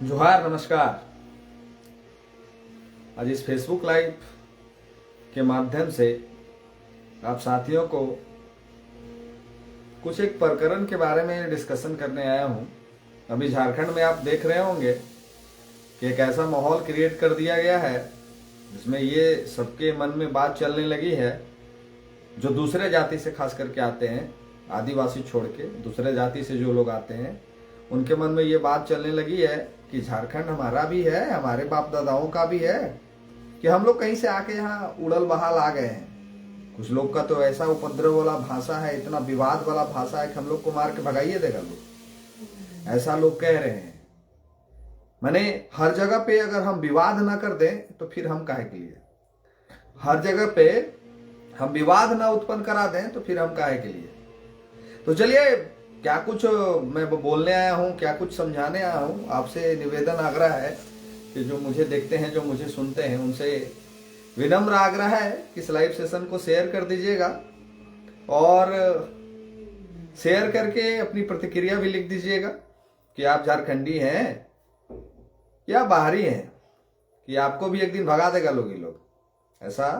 जोहार, नमस्कार। आज इस फेसबुक लाइव के माध्यम से आप साथियों को कुछ एक प्रकरण के बारे में डिस्कशन करने आया हूं। अभी झारखंड में आप देख रहे होंगे कि एक ऐसा माहौल क्रिएट कर दिया गया है जिसमें ये सबके मन में बात चलने लगी है, जो दूसरे जाति से खास करके आते हैं, आदिवासी छोड़ के दूसरे जाति से जो लोग आते हैं, उनके मन में ये बात चलने लगी है कि झारखंड हमारा भी है, हमारे बाप दादाओं का भी है, कि हम लोग कहीं से आके यहाँ उड़ल बहाल आ गए हैं। कुछ लोग का तो ऐसा उपद्रव वाला भाषा है, इतना विवाद वाला भाषा है कि हम लोग को मार के भगाइए देगा लोग, ऐसा लोग कह रहे हैं। माने हर जगह पे अगर हम विवाद ना कर दें तो फिर हम काहे के लिए, हर जगह पे हम विवाद ना उत्पन्न करा दें तो फिर हम काहे के लिए। तो चलिए, क्या कुछ मैं बोलने आया हूँ, क्या कुछ समझाने आया हूँ। आपसे निवेदन आग्रह है कि जो मुझे देखते हैं, जो मुझे सुनते हैं, उनसे विनम्र आग्रह है कि इस लाइव सेशन को शेयर कर दीजिएगा और शेयर करके अपनी प्रतिक्रिया भी लिख दीजिएगा कि आप झारखंडी हैं या बाहरी हैं, कि आपको भी एक दिन भगा देगा लोग, ये लोग, ऐसा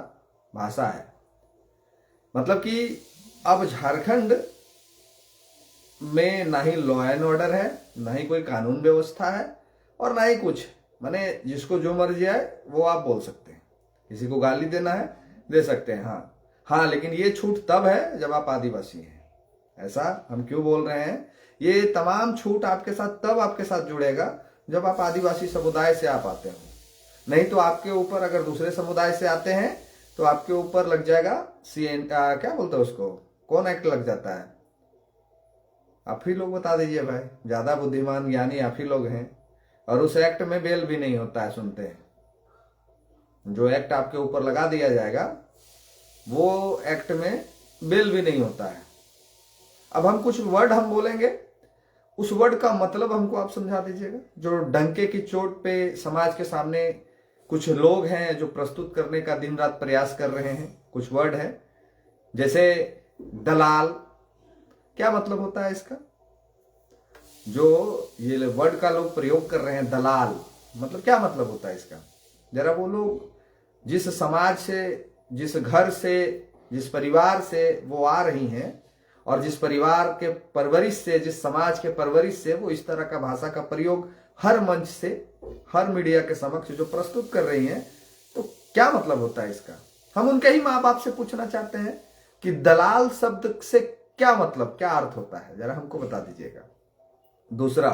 भाषा है। मतलब कि अब झारखंड में ना ही लॉ एंड ऑर्डर है, ना ही कोई कानून व्यवस्था है और ना ही कुछ। माने जिसको जो मर्जी आए वो आप बोल सकते हैं, किसी को गाली देना है दे सकते हैं। हाँ, लेकिन ये छूट तब है जब आप आदिवासी हैं। ऐसा हम क्यों बोल रहे हैं, ये तमाम छूट आपके साथ तब आपके साथ जुड़ेगा जब आप आदिवासी समुदाय से आप आते हो। नहीं तो आपके ऊपर, अगर दूसरे समुदाय से आते हैं तो आपके ऊपर लग जाएगा क्या बोलते हैं उसको, कौन एक्ट लग जाता है, आप ही लोग बता दीजिए भाई, ज्यादा बुद्धिमान ज्ञानी आप ही लोग हैं। और उस एक्ट में बेल भी नहीं होता है, सुनते हैं। जो एक्ट आपके ऊपर लगा दिया जाएगा वो एक्ट में बेल भी नहीं होता है। अब हम कुछ वर्ड हम बोलेंगे, उस वर्ड का मतलब हमको आप समझा दीजिएगा। जो डंके की चोट पे समाज के सामने कुछ लोग हैं जो प्रस्तुत करने का दिन रात प्रयास कर रहे हैं। कुछ वर्ड है जैसे दलाल, क्या मतलब होता है इसका? जो ये वर्ड का लोग प्रयोग कर रहे हैं, दलाल, मतलब क्या मतलब होता है इसका? जरा वो लोग जिस समाज से, जिस घर से, जिस परिवार से वो आ रही हैं और जिस परिवार के परवरिश से, जिस समाज के परवरिश से वो इस तरह का भाषा का प्रयोग हर मंच से, हर मीडिया के समक्ष जो प्रस्तुत कर रही हैं, तो क्या मतलब होता है इसका? हम उनके ही माँ बाप से पूछना चाहते हैं कि दलाल शब्द से क्या मतलब, क्या अर्थ होता है, जरा हमको बता दीजिएगा। दूसरा,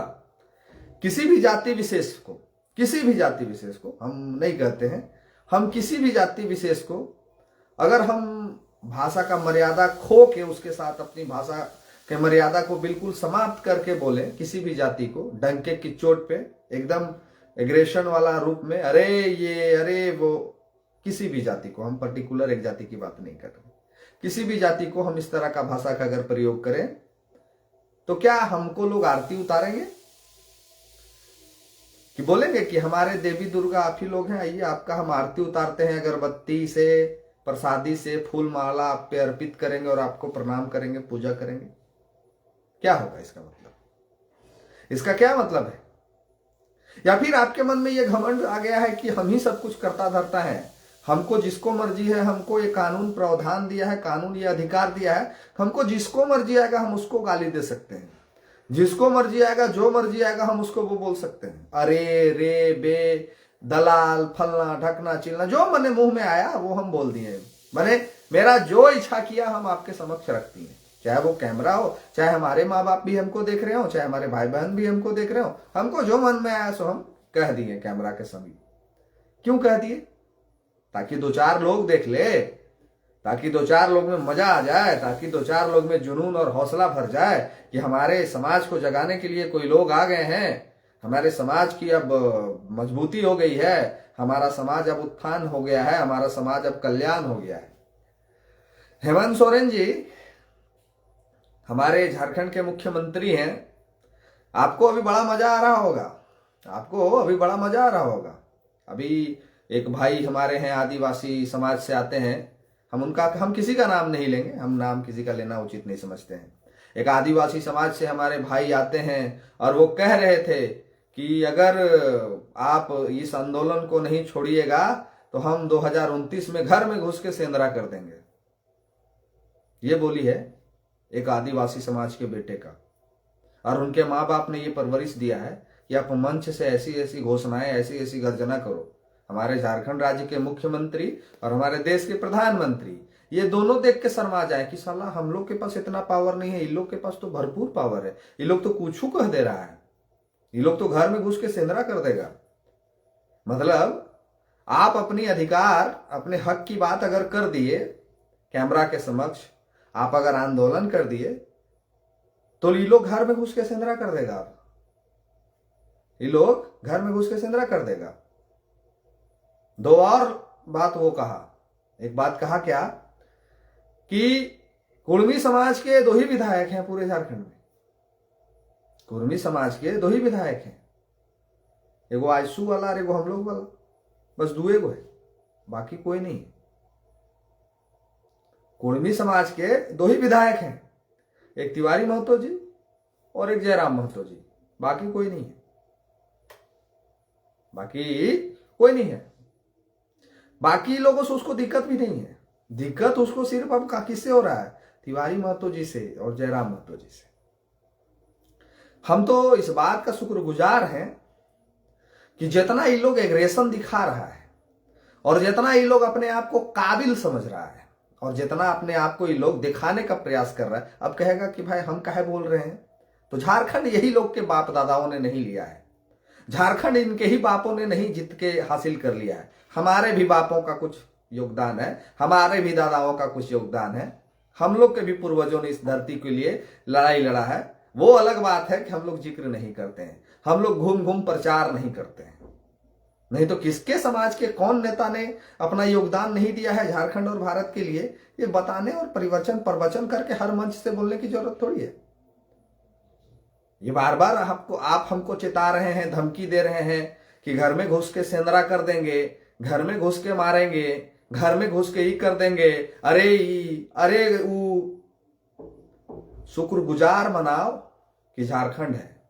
किसी भी जाति विशेष को, किसी भी जाति विशेष को हम नहीं कहते हैं, हम किसी भी जाति विशेष को अगर हम भाषा का मर्यादा खो के उसके साथ अपनी भाषा के मर्यादा को बिल्कुल समाप्त करके बोले, किसी भी जाति को डंके की चोट पे एकदम एग्रेशन वाला रूप में, अरे ये अरे वो, किसी भी जाति को, हम पर्टिकुलर एक जाति की बात नहीं कर रहे, किसी भी जाति को हम इस तरह का भाषा का अगर प्रयोग करें तो क्या हमको लोग आरती उतारेंगे कि बोलेंगे कि हमारे देवी दुर्गा आप ही लोग हैं, आइए आपका हम आरती उतारते हैं, अगरबत्ती से, प्रसादी से, फूल माला आप पे अर्पित करेंगे और आपको प्रणाम करेंगे, पूजा करेंगे? क्या होगा इसका मतलब? इसका क्या मतलब है? या फिर आपके मन में यह घमंड आ गया है कि हम ही सब कुछ करता धरता है, हमको जिसको मर्जी है, हमको ये कानून प्रावधान दिया है, कानून ये अधिकार दिया है, हमको जिसको मर्जी आएगा हम उसको गाली दे सकते हैं, जिसको मर्जी आएगा, जो मर्जी आएगा हम उसको वो बोल सकते हैं, अरे रे बे, दलाल, फलना ढकना चिलना, जो मने मुंह में आया वो हम बोल दिए। मैंने मेरा जो इच्छा किया हम आपके समक्ष रखती हैं, चाहे वो कैमरा हो, चाहे हमारे माँ बाप भी हमको देख रहे हो, चाहे हमारे भाई बहन भी हमको देख रहे हो, हमको जो मन में आया सो हम कह दिए कैमरा के समीप। क्यों कह दिए? ताकि दो चार लोग देख ले, ताकि दो चार लोग में मजा आ जाए, ताकि दो चार लोग में जुनून और हौसला भर जाए कि हमारे समाज को जगाने के लिए कोई लोग आ गए हैं, हमारे समाज की अब मजबूती हो गई है, हमारा समाज अब उत्थान हो गया है, हमारा समाज अब कल्याण हो गया है। हेमंत सोरेन जी हमारे झारखंड के मुख्यमंत्री हैं, आपको अभी बड़ा मजा आ रहा होगा, आपको अभी बड़ा मजा आ रहा होगा। अभी एक भाई हमारे हैं, आदिवासी समाज से आते हैं, हम किसी का नाम नहीं लेंगे, हम नाम किसी का लेना उचित नहीं समझते हैं। एक आदिवासी समाज से हमारे भाई आते हैं और वो कह रहे थे कि अगर आप इस आंदोलन को नहीं छोड़िएगा तो हम 2029 में घर में घुस के सेंधरा कर देंगे। ये बोली है एक आदिवासी समाज के बेटे का। और उनके माँ बाप ने ये परवरिश दिया है कि आप मंच से ऐसी ऐसी घोषणाएं, ऐसी ऐसी गर्जना करो। हमारे झारखंड राज्य के मुख्यमंत्री और हमारे देश के प्रधानमंत्री ये दोनों देख के शर्मा जाए कि साला हम लोग के पास इतना पावर नहीं है, इन लोग के पास तो भरपूर पावर है, ये लोग तो कुछ कह दे रहा है, ये लोग तो घर में घुस के सेंधरा कर देगा। मतलब आप अपनी अधिकार, अपने हक की बात अगर कर दिए कैमरा के समक्ष, आप अगर आंदोलन कर दिए तो ये लोग घर में घुस के सेंधरा कर देगा। ये लोग घर में घुस के सेंधरा कर देगा। दो और बात वो कहा। एक बात कहा क्या कि कुर्मी समाज के 2 ही विधायक हैं पूरे झारखंड में। कुर्मी समाज के 2 ही विधायक हैं, एगो आयसू वाला और एगो हम लोग वाला, बस 2 एगो है, बाकी कोई नहीं। कुर्मी समाज के 2 ही विधायक हैं, एक तिवारी महतो जी और एक जयराम महतो जी, बाकी कोई नहीं है, बाकी कोई नहीं है। बाकी लोगों से उसको दिक्कत भी नहीं है, दिक्कत उसको सिर्फ अब किससे हो रहा है, तिवारी महतो जी से और जयराम महतो जी से। हम तो इस बात का शुक्रगुजार हैं कि जितना ये लोग एग्रेशन दिखा रहा है और जितना ये लोग अपने आप को काबिल समझ रहा है और जितना अपने आप को ये लोग दिखाने का प्रयास कर रहा है, अब कहेगा कि भाई हम काहे बोल रहे हैं। तो झारखंड यही लोग के बाप दादाओं ने नहीं लिया है, झारखंड इनके ही बापों ने नहीं जीत के हासिल कर लिया है। हमारे भी बापों का कुछ योगदान है, हमारे भी दादाओं का कुछ योगदान है, हम लोग के भी पूर्वजों ने इस धरती के लिए लड़ाई लड़ा है। वो अलग बात है कि हम लोग जिक्र नहीं करते हैं, हम लोग घूम घूम प्रचार नहीं करते हैं। नहीं तो किसके समाज के कौन नेता ने अपना योगदान नहीं दिया है झारखंड और भारत के लिए, ये बताने और प्रवचन करके हर मंच से बोलने की जरूरत थोड़ी है। ये बार बार आप हमको चेता रहे हैं, धमकी दे रहे हैं कि घर में घुस के सेंधरा कर देंगे, घर में घुस के मारेंगे, घर में घुस के ही कर देंगे, अरे वो शुक्रगुजार मनाओ कि झारखंड है,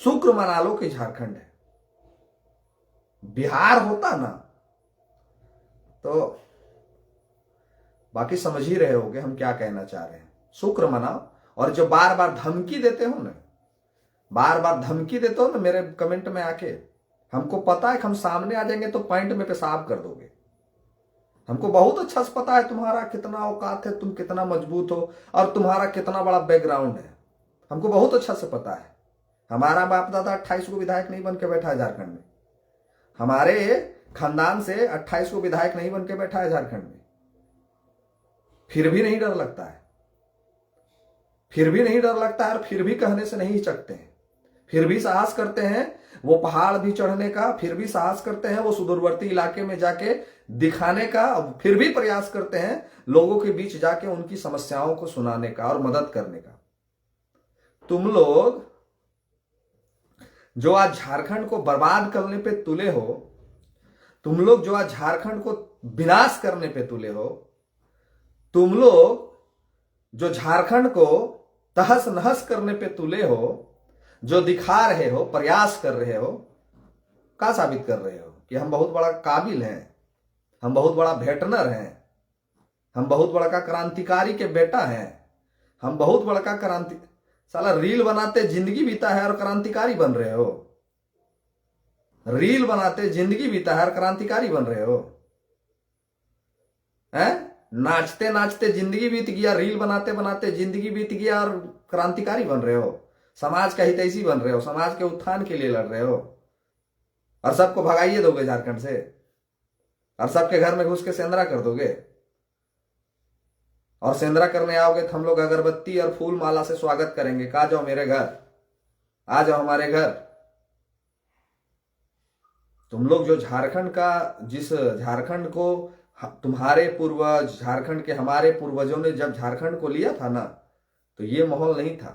शुक्र मना लो कि झारखंड है। बिहार होता ना तो बाकी समझ ही रहे होगे हम क्या कहना चाह रहे हैं। शुक्र मनाओ। और जो बार बार धमकी देते हो ना, बार बार धमकी देते हो ना मेरे कमेंट में आके, हमको पता है कि हम सामने आ जाएंगे तो पॉइंट में पेशाब कर दोगे। हमको बहुत अच्छा से पता है तुम्हारा कितना औकात है, तुम कितना मजबूत हो और तुम्हारा कितना बड़ा बैकग्राउंड है, हमको बहुत अच्छा से पता है। हमारा बाप दादा 28 को विधायक नहीं बन के बैठा है झारखंड में, हमारे खानदान से 28 को विधायक नहीं बन के बैठा है झारखंड में, फिर भी नहीं डर लगता है, फिर भी नहीं डर लगता है और फिर भी कहने से नहीं हिचकते हैं, फिर भी साहस करते हैं वो पहाड़ भी चढ़ने का, फिर भी साहस करते हैं वो सुदूरवर्ती इलाके में जाके दिखाने का, फिर भी प्रयास करते हैं लोगों के बीच जाके उनकी समस्याओं को सुनाने का और मदद करने का। तुम लोग जो आज झारखंड को बर्बाद करने पे तुले हो, तुम लोग जो आज झारखंड को विनाश करने पे तुले हो, तुम लोग जो झारखंड को तहस नहस करने पे तुले हो, जो दिखा रहे हो, प्रयास कर रहे हो, क्या साबित कर रहे हो कि हम बहुत बड़ा काबिल हैं, हम बहुत बड़ा भेटनर हैं, हम बहुत बड़ा का क्रांतिकारी के बेटा हैं, हम बहुत बड़ा का क्रांति। साला रील बनाते जिंदगी बीता है और क्रांतिकारी बन रहे हो, रील बनाते जिंदगी बीता है और क्रांतिकारी बन रहे हो हैं? नाचते नाचते जिंदगी बीत गया, रील बनाते बनाते जिंदगी बीत गया और क्रांतिकारी बन रहे हो, समाज का हितैषी बन रहे हो, समाज के उत्थान के लिए लड़ रहे हो और सबको भगाइए दोगे झारखंड से और सबके घर में घुस के सेंधरा कर दोगे और सेंधरा करने आओगे तो हम लोग अगरबत्ती और फूल माला से स्वागत करेंगे। कहा जाओ मेरे घर, आ जाओ हमारे घर। तुम लोग जो झारखंड का, जिस झारखंड को तुम्हारे पूर्वज, झारखंड के हमारे पूर्वजों ने जब झारखंड को लिया था ना, तो ये माहौल नहीं था।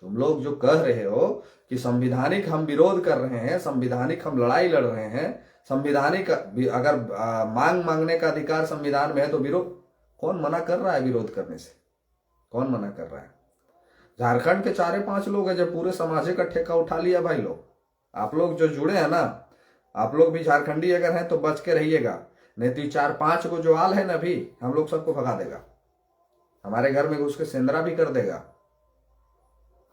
तुम लोग जो कह रहे हो कि संविधानिक हम विरोध कर रहे हैं, संविधानिक हम लड़ाई लड़ रहे हैं, संविधानिक अगर मांगने का अधिकार संविधान में है तो विरोध, कौन मना कर रहा है विरोध करने से? कौन मना कर रहा है? झारखंड के 4-5 लोग हैं जो पूरे समाज का ठेका उठा लिया भाई लोग। आप लोग जो जुड़े हैं ना, आप लोग भी झारखंडी अगर हैं तो बच के रहिएगा, नहीं तो 4-5 को जो आल है ना भी, हम लोग सबको भगा देगा। हमारे घर में घुस के सेंदरा भी कर देगा,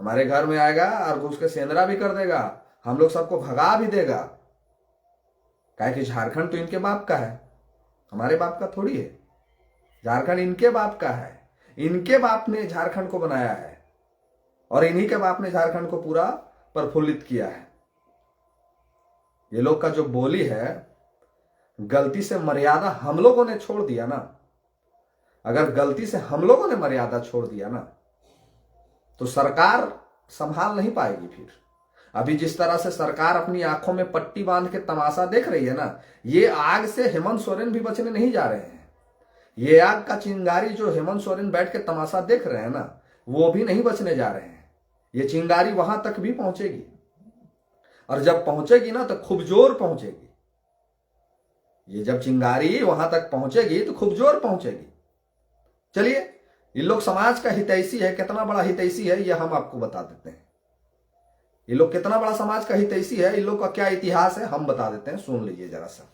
हमारे घर में आएगा और घुस के सेंदरा भी कर देगा, हम लोग सबको भगा भी देगा। काहे कि झारखंड तो इनके बाप का है, हमारे बाप का थोड़ी है। झारखंड इनके बाप का है, इनके बाप ने झारखंड को बनाया है और इन्हीं के बाप ने झारखंड को पूरा प्रफुल्लित किया है। ये लोग का जो बोली है, गलती से मर्यादा हम लोगों ने छोड़ दिया ना, अगर गलती से हम लोगों ने मर्यादा छोड़ दिया ना, तो सरकार संभाल नहीं पाएगी फिर। अभी जिस तरह से सरकार अपनी आंखों में पट्टी बांध के तमाशा देख रही है ना, ये आग से हेमंत सोरेन भी बचने नहीं जा रहे हैं। ये आग का चिंगारी जो हेमंत सोरेन बैठ के तमाशा देख रहे हैं ना, वो भी नहीं बचने जा रहे हैं। ये चिंगारी वहां तक भी पहुंचेगी, और जब पहुंचेगी ना तो खूब जोर पहुंचेगी। ये जब चिंगारी वहां तक पहुंचेगी तो खूब जोर पहुंचेगी। चलिए, ये लोग समाज का हितैषी है, कितना बड़ा हितैषी है ये हम आपको बता देते हैं। ये लोग कितना बड़ा समाज का हितैषी है, इन लोग का क्या इतिहास है हम बता देते हैं, सुन लीजिए जरा सा।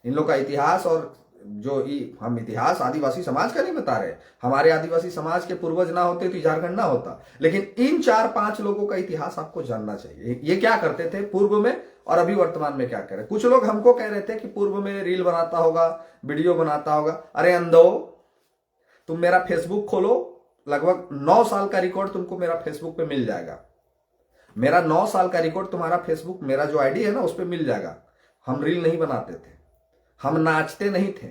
इन लोग का इतिहास, और जो हम इतिहास आदिवासी समाज का नहीं बता रहे, हमारे आदिवासी समाज के पूर्वज ना होते तो झारखंड ना होता, लेकिन इन 4-5 लोगों का इतिहास आपको जानना चाहिए। ये क्या करते थे पूर्व में और अभी वर्तमान में क्या करे। कुछ लोग हमको कह रहे थे कि पूर्व में रील बनाता होगा, वीडियो बनाता होगा। अरे अंधो, तुम मेरा फेसबुक खोलो, लगभग 9 साल का रिकॉर्ड तुमको मेरा फेसबुक पे मिल जाएगा। मेरा 9 साल का रिकॉर्ड तुम्हारा फेसबुक, मेरा जो आईडी है ना, उस पर मिल जाएगा। हम रील नहीं बनाते थे, हम नाचते नहीं थे,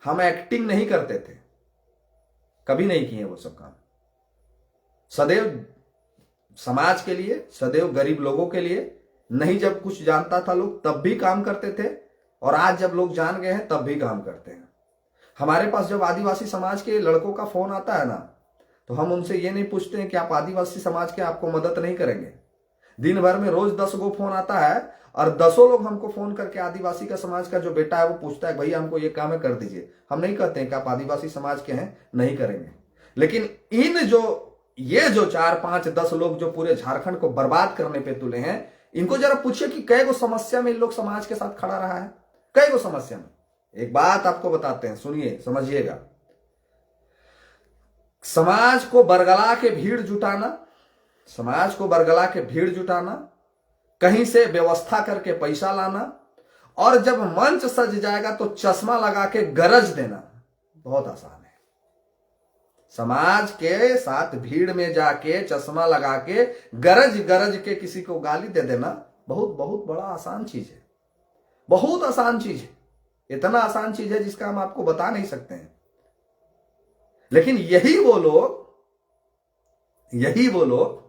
हम एक्टिंग नहीं करते थे, कभी नहीं किए वो सब काम। सदैव समाज के लिए, सदैव गरीब लोगों के लिए, नहीं जब कुछ जानता था लोग तब भी काम करते थे, और आज जब लोग जान गए हैं तब भी काम करते हैं। हमारे पास जब आदिवासी समाज के लड़कों का फोन आता है ना, तो हम उनसे ये नहीं पूछते हैं कि आप आदिवासी समाज के, आपको मदद नहीं करेंगे। दिन भर में रोज 10 गो फोन आता है, और 10 लोग हमको फोन करके आदिवासी का समाज का जो बेटा है वो पूछता है भैया हमको ये काम है कर दीजिए। हम नहीं कहते हैं कि आप आदिवासी समाज के हैं, नहीं करेंगे। लेकिन ये जो 4-5-10 लोग जो पूरे झारखंड को बर्बाद करने पे तुले हैं, इनको जरा पूछिए कि कई गो समस्या में इन लोग समाज के साथ खड़ा रहा है, कई गो समस्या में। एक बात आपको बताते हैं, सुनिए, समझिएगा। समाज को बरगला के भीड़ जुटाना, समाज को बरगला के भीड़ जुटाना, कहीं से व्यवस्था करके पैसा लाना, और जब मंच सज जाएगा तो चश्मा लगा के गरज देना बहुत आसान है। समाज के साथ भीड़ में जाके चश्मा लगा के गरज गरज के किसी को गाली दे देना बहुत बहुत बड़ा आसान चीज है, बहुत आसान चीज है। इतना आसान चीज है जिसका हम आपको बता नहीं सकते हैं। लेकिन यही वो लोग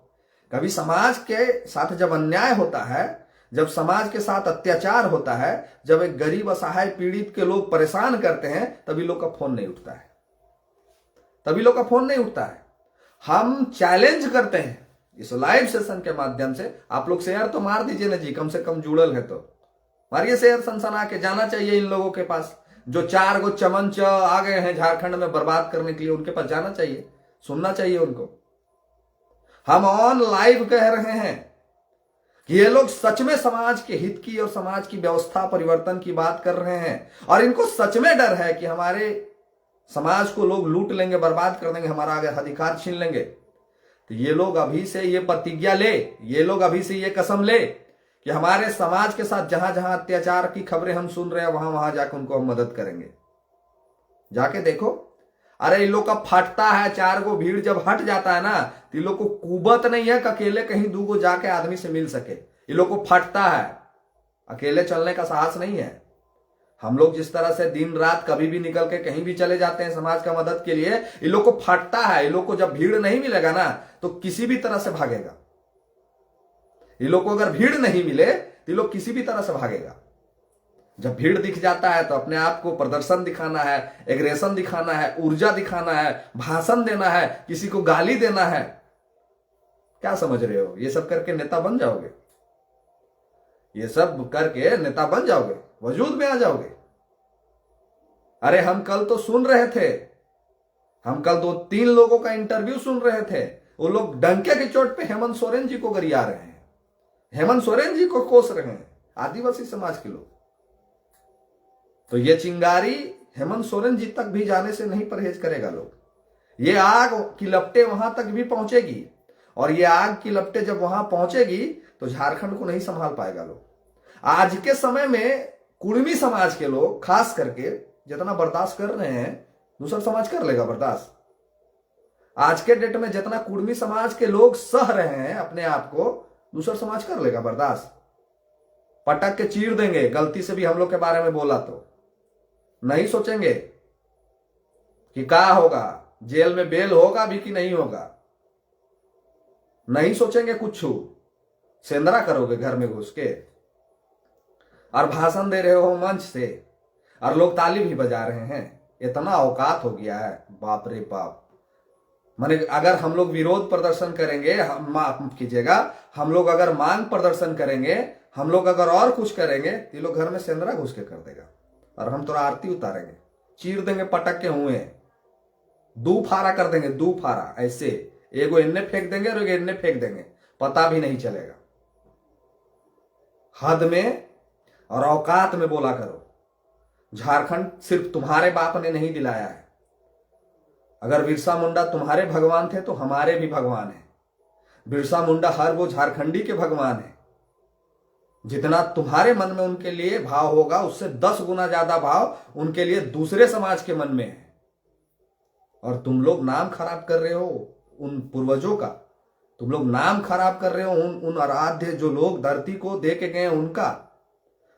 कभी समाज के साथ जब अन्याय होता है, जब समाज के साथ अत्याचार होता है, जब एक गरीब असहाय पीड़ित के लोग परेशान करते हैं, तभी लोग का फोन नहीं उठता है, तभी लोग का फोन नहीं उठता है। हम चैलेंज करते हैं इस लाइव सेशन के माध्यम से, आप लोग शेयर तो मार दीजिए ना जी, कम से कम जुड़ल है तो मारिए शेयर, सनसना के जाना चाहिए इन लोगों के पास। जो 4 गो चमन आ गए हैं झारखंड में बर्बाद करने के लिए, उनके पास जाना चाहिए, सुनना चाहिए उनको। हम ऑन लाइव कह रहे हैं कि ये लोग सच में समाज के हित की और समाज की व्यवस्था परिवर्तन की बात कर रहे हैं, और इनको सच में डर है कि हमारे समाज को लोग लूट लेंगे, बर्बाद कर देंगे, हमारा अधिकार छीन लेंगे। तो ये लोग अभी से ये प्रतिज्ञा ले, ये लोग अभी से ये कसम ले कि हमारे समाज के साथ जहां जहां अत्याचार की खबरें हम सुन रहे हैं, वहां वहां जाकर उनको हम मदद करेंगे। जाके देखो, अरे इन लोग का फटता है, 4 गो भीड़ जब हट जाता है ना, तो इन लोग को कुबत नहीं है कि अकेले कहीं 2 गो जाके आदमी से मिल सके। इन लोग को फटता है, अकेले चलने का साहस नहीं है। हम लोग जिस तरह से दिन रात कभी भी निकल के कहीं भी चले जाते हैं समाज का मदद के लिए, इन लोग को फटता है। इन लोग को जब भीड़ नहीं मिलेगा ना, तो किसी भी तरह से भागेगा। इन लोग को अगर भीड़ नहीं मिले तो ये लोग किसी भी तरह से भागेगा। जब भीड़ दिख जाता है तो अपने आप को प्रदर्शन दिखाना है, एग्रेशन दिखाना है, ऊर्जा दिखाना है, भाषण देना है, किसी को गाली देना है। क्या समझ रहे हो? ये सब करके नेता बन जाओगे, ये सब करके नेता बन जाओगे, वजूद में आ जाओगे। अरे हम कल तो सुन रहे थे, हम कल 2-3 लोगों का इंटरव्यू सुन रहे थे वो लोग डंके की चोट पे हेमंत सोरेन जी को गरिया रहे हैं, हेमंत सोरेन जी को कोस रहे हैं आदिवासी समाज के लोग। तो ये चिंगारी हेमंत सोरेन जी तक भी जाने से नहीं परहेज करेगा लोग। ये आग की लपटें वहां तक भी पहुंचेगी, और ये आग की लपटें जब वहां पहुंचेगी तो झारखंड को नहीं संभाल पाएगा लोग। आज के समय में कुर्मी समाज के लोग खास करके जितना बर्दाश्त कर रहे हैं, दूसरा समाज कर लेगा बर्दाश्त? आज के डेट में जितना कुर्मी समाज के लोग सह रहे हैं अपने आप को, दूसरा समाज कर लेगा बर्दाश्त? पटक के चीर देंगे, गलती से भी हम लोग के बारे में बोला तो नहीं सोचेंगे कि क्या होगा, जेल में बेल होगा भी कि नहीं होगा, नहीं सोचेंगे कुछ। सेंदरा करोगे घर में घुस के, और भाषण दे रहे हो मंच से, और लोग ताली भी बजा रहे हैं। इतना औकात हो गया है, बाप रे बाप। माने अगर हम लोग विरोध प्रदर्शन करेंगे, माफ कीजिएगा, हम लोग अगर मांग प्रदर्शन करेंगे, हम लोग अगर और कुछ करेंगे, ये लोग घर में सेंदरा घुस के कर देगा, और हम तो आरती उतारेंगे, चीर देंगे पटक के हुए, दू फारा कर देंगे, दू फारा ऐसे, एगो इन्ने फेंक देंगे और एगो इन्ने फेंक देंगे, पता भी नहीं चलेगा। हद में और औकात में बोला करो। झारखंड सिर्फ तुम्हारे बाप ने नहीं दिलाया है। अगर बिरसा मुंडा तुम्हारे भगवान थे तो हमारे भी भगवान हैं। बिरसा मुंडा हर वो झारखंडी के भगवान है। जितना तुम्हारे मन में उनके लिए भाव होगा, उससे 10 गुना ज्यादा भाव उनके लिए दूसरे समाज के मन में है। और तुम लोग नाम खराब कर रहे हो उन पूर्वजों का, तुम लोग नाम खराब कर रहे हो उन आराध्य जो लोग धरती को दे के गए उनका।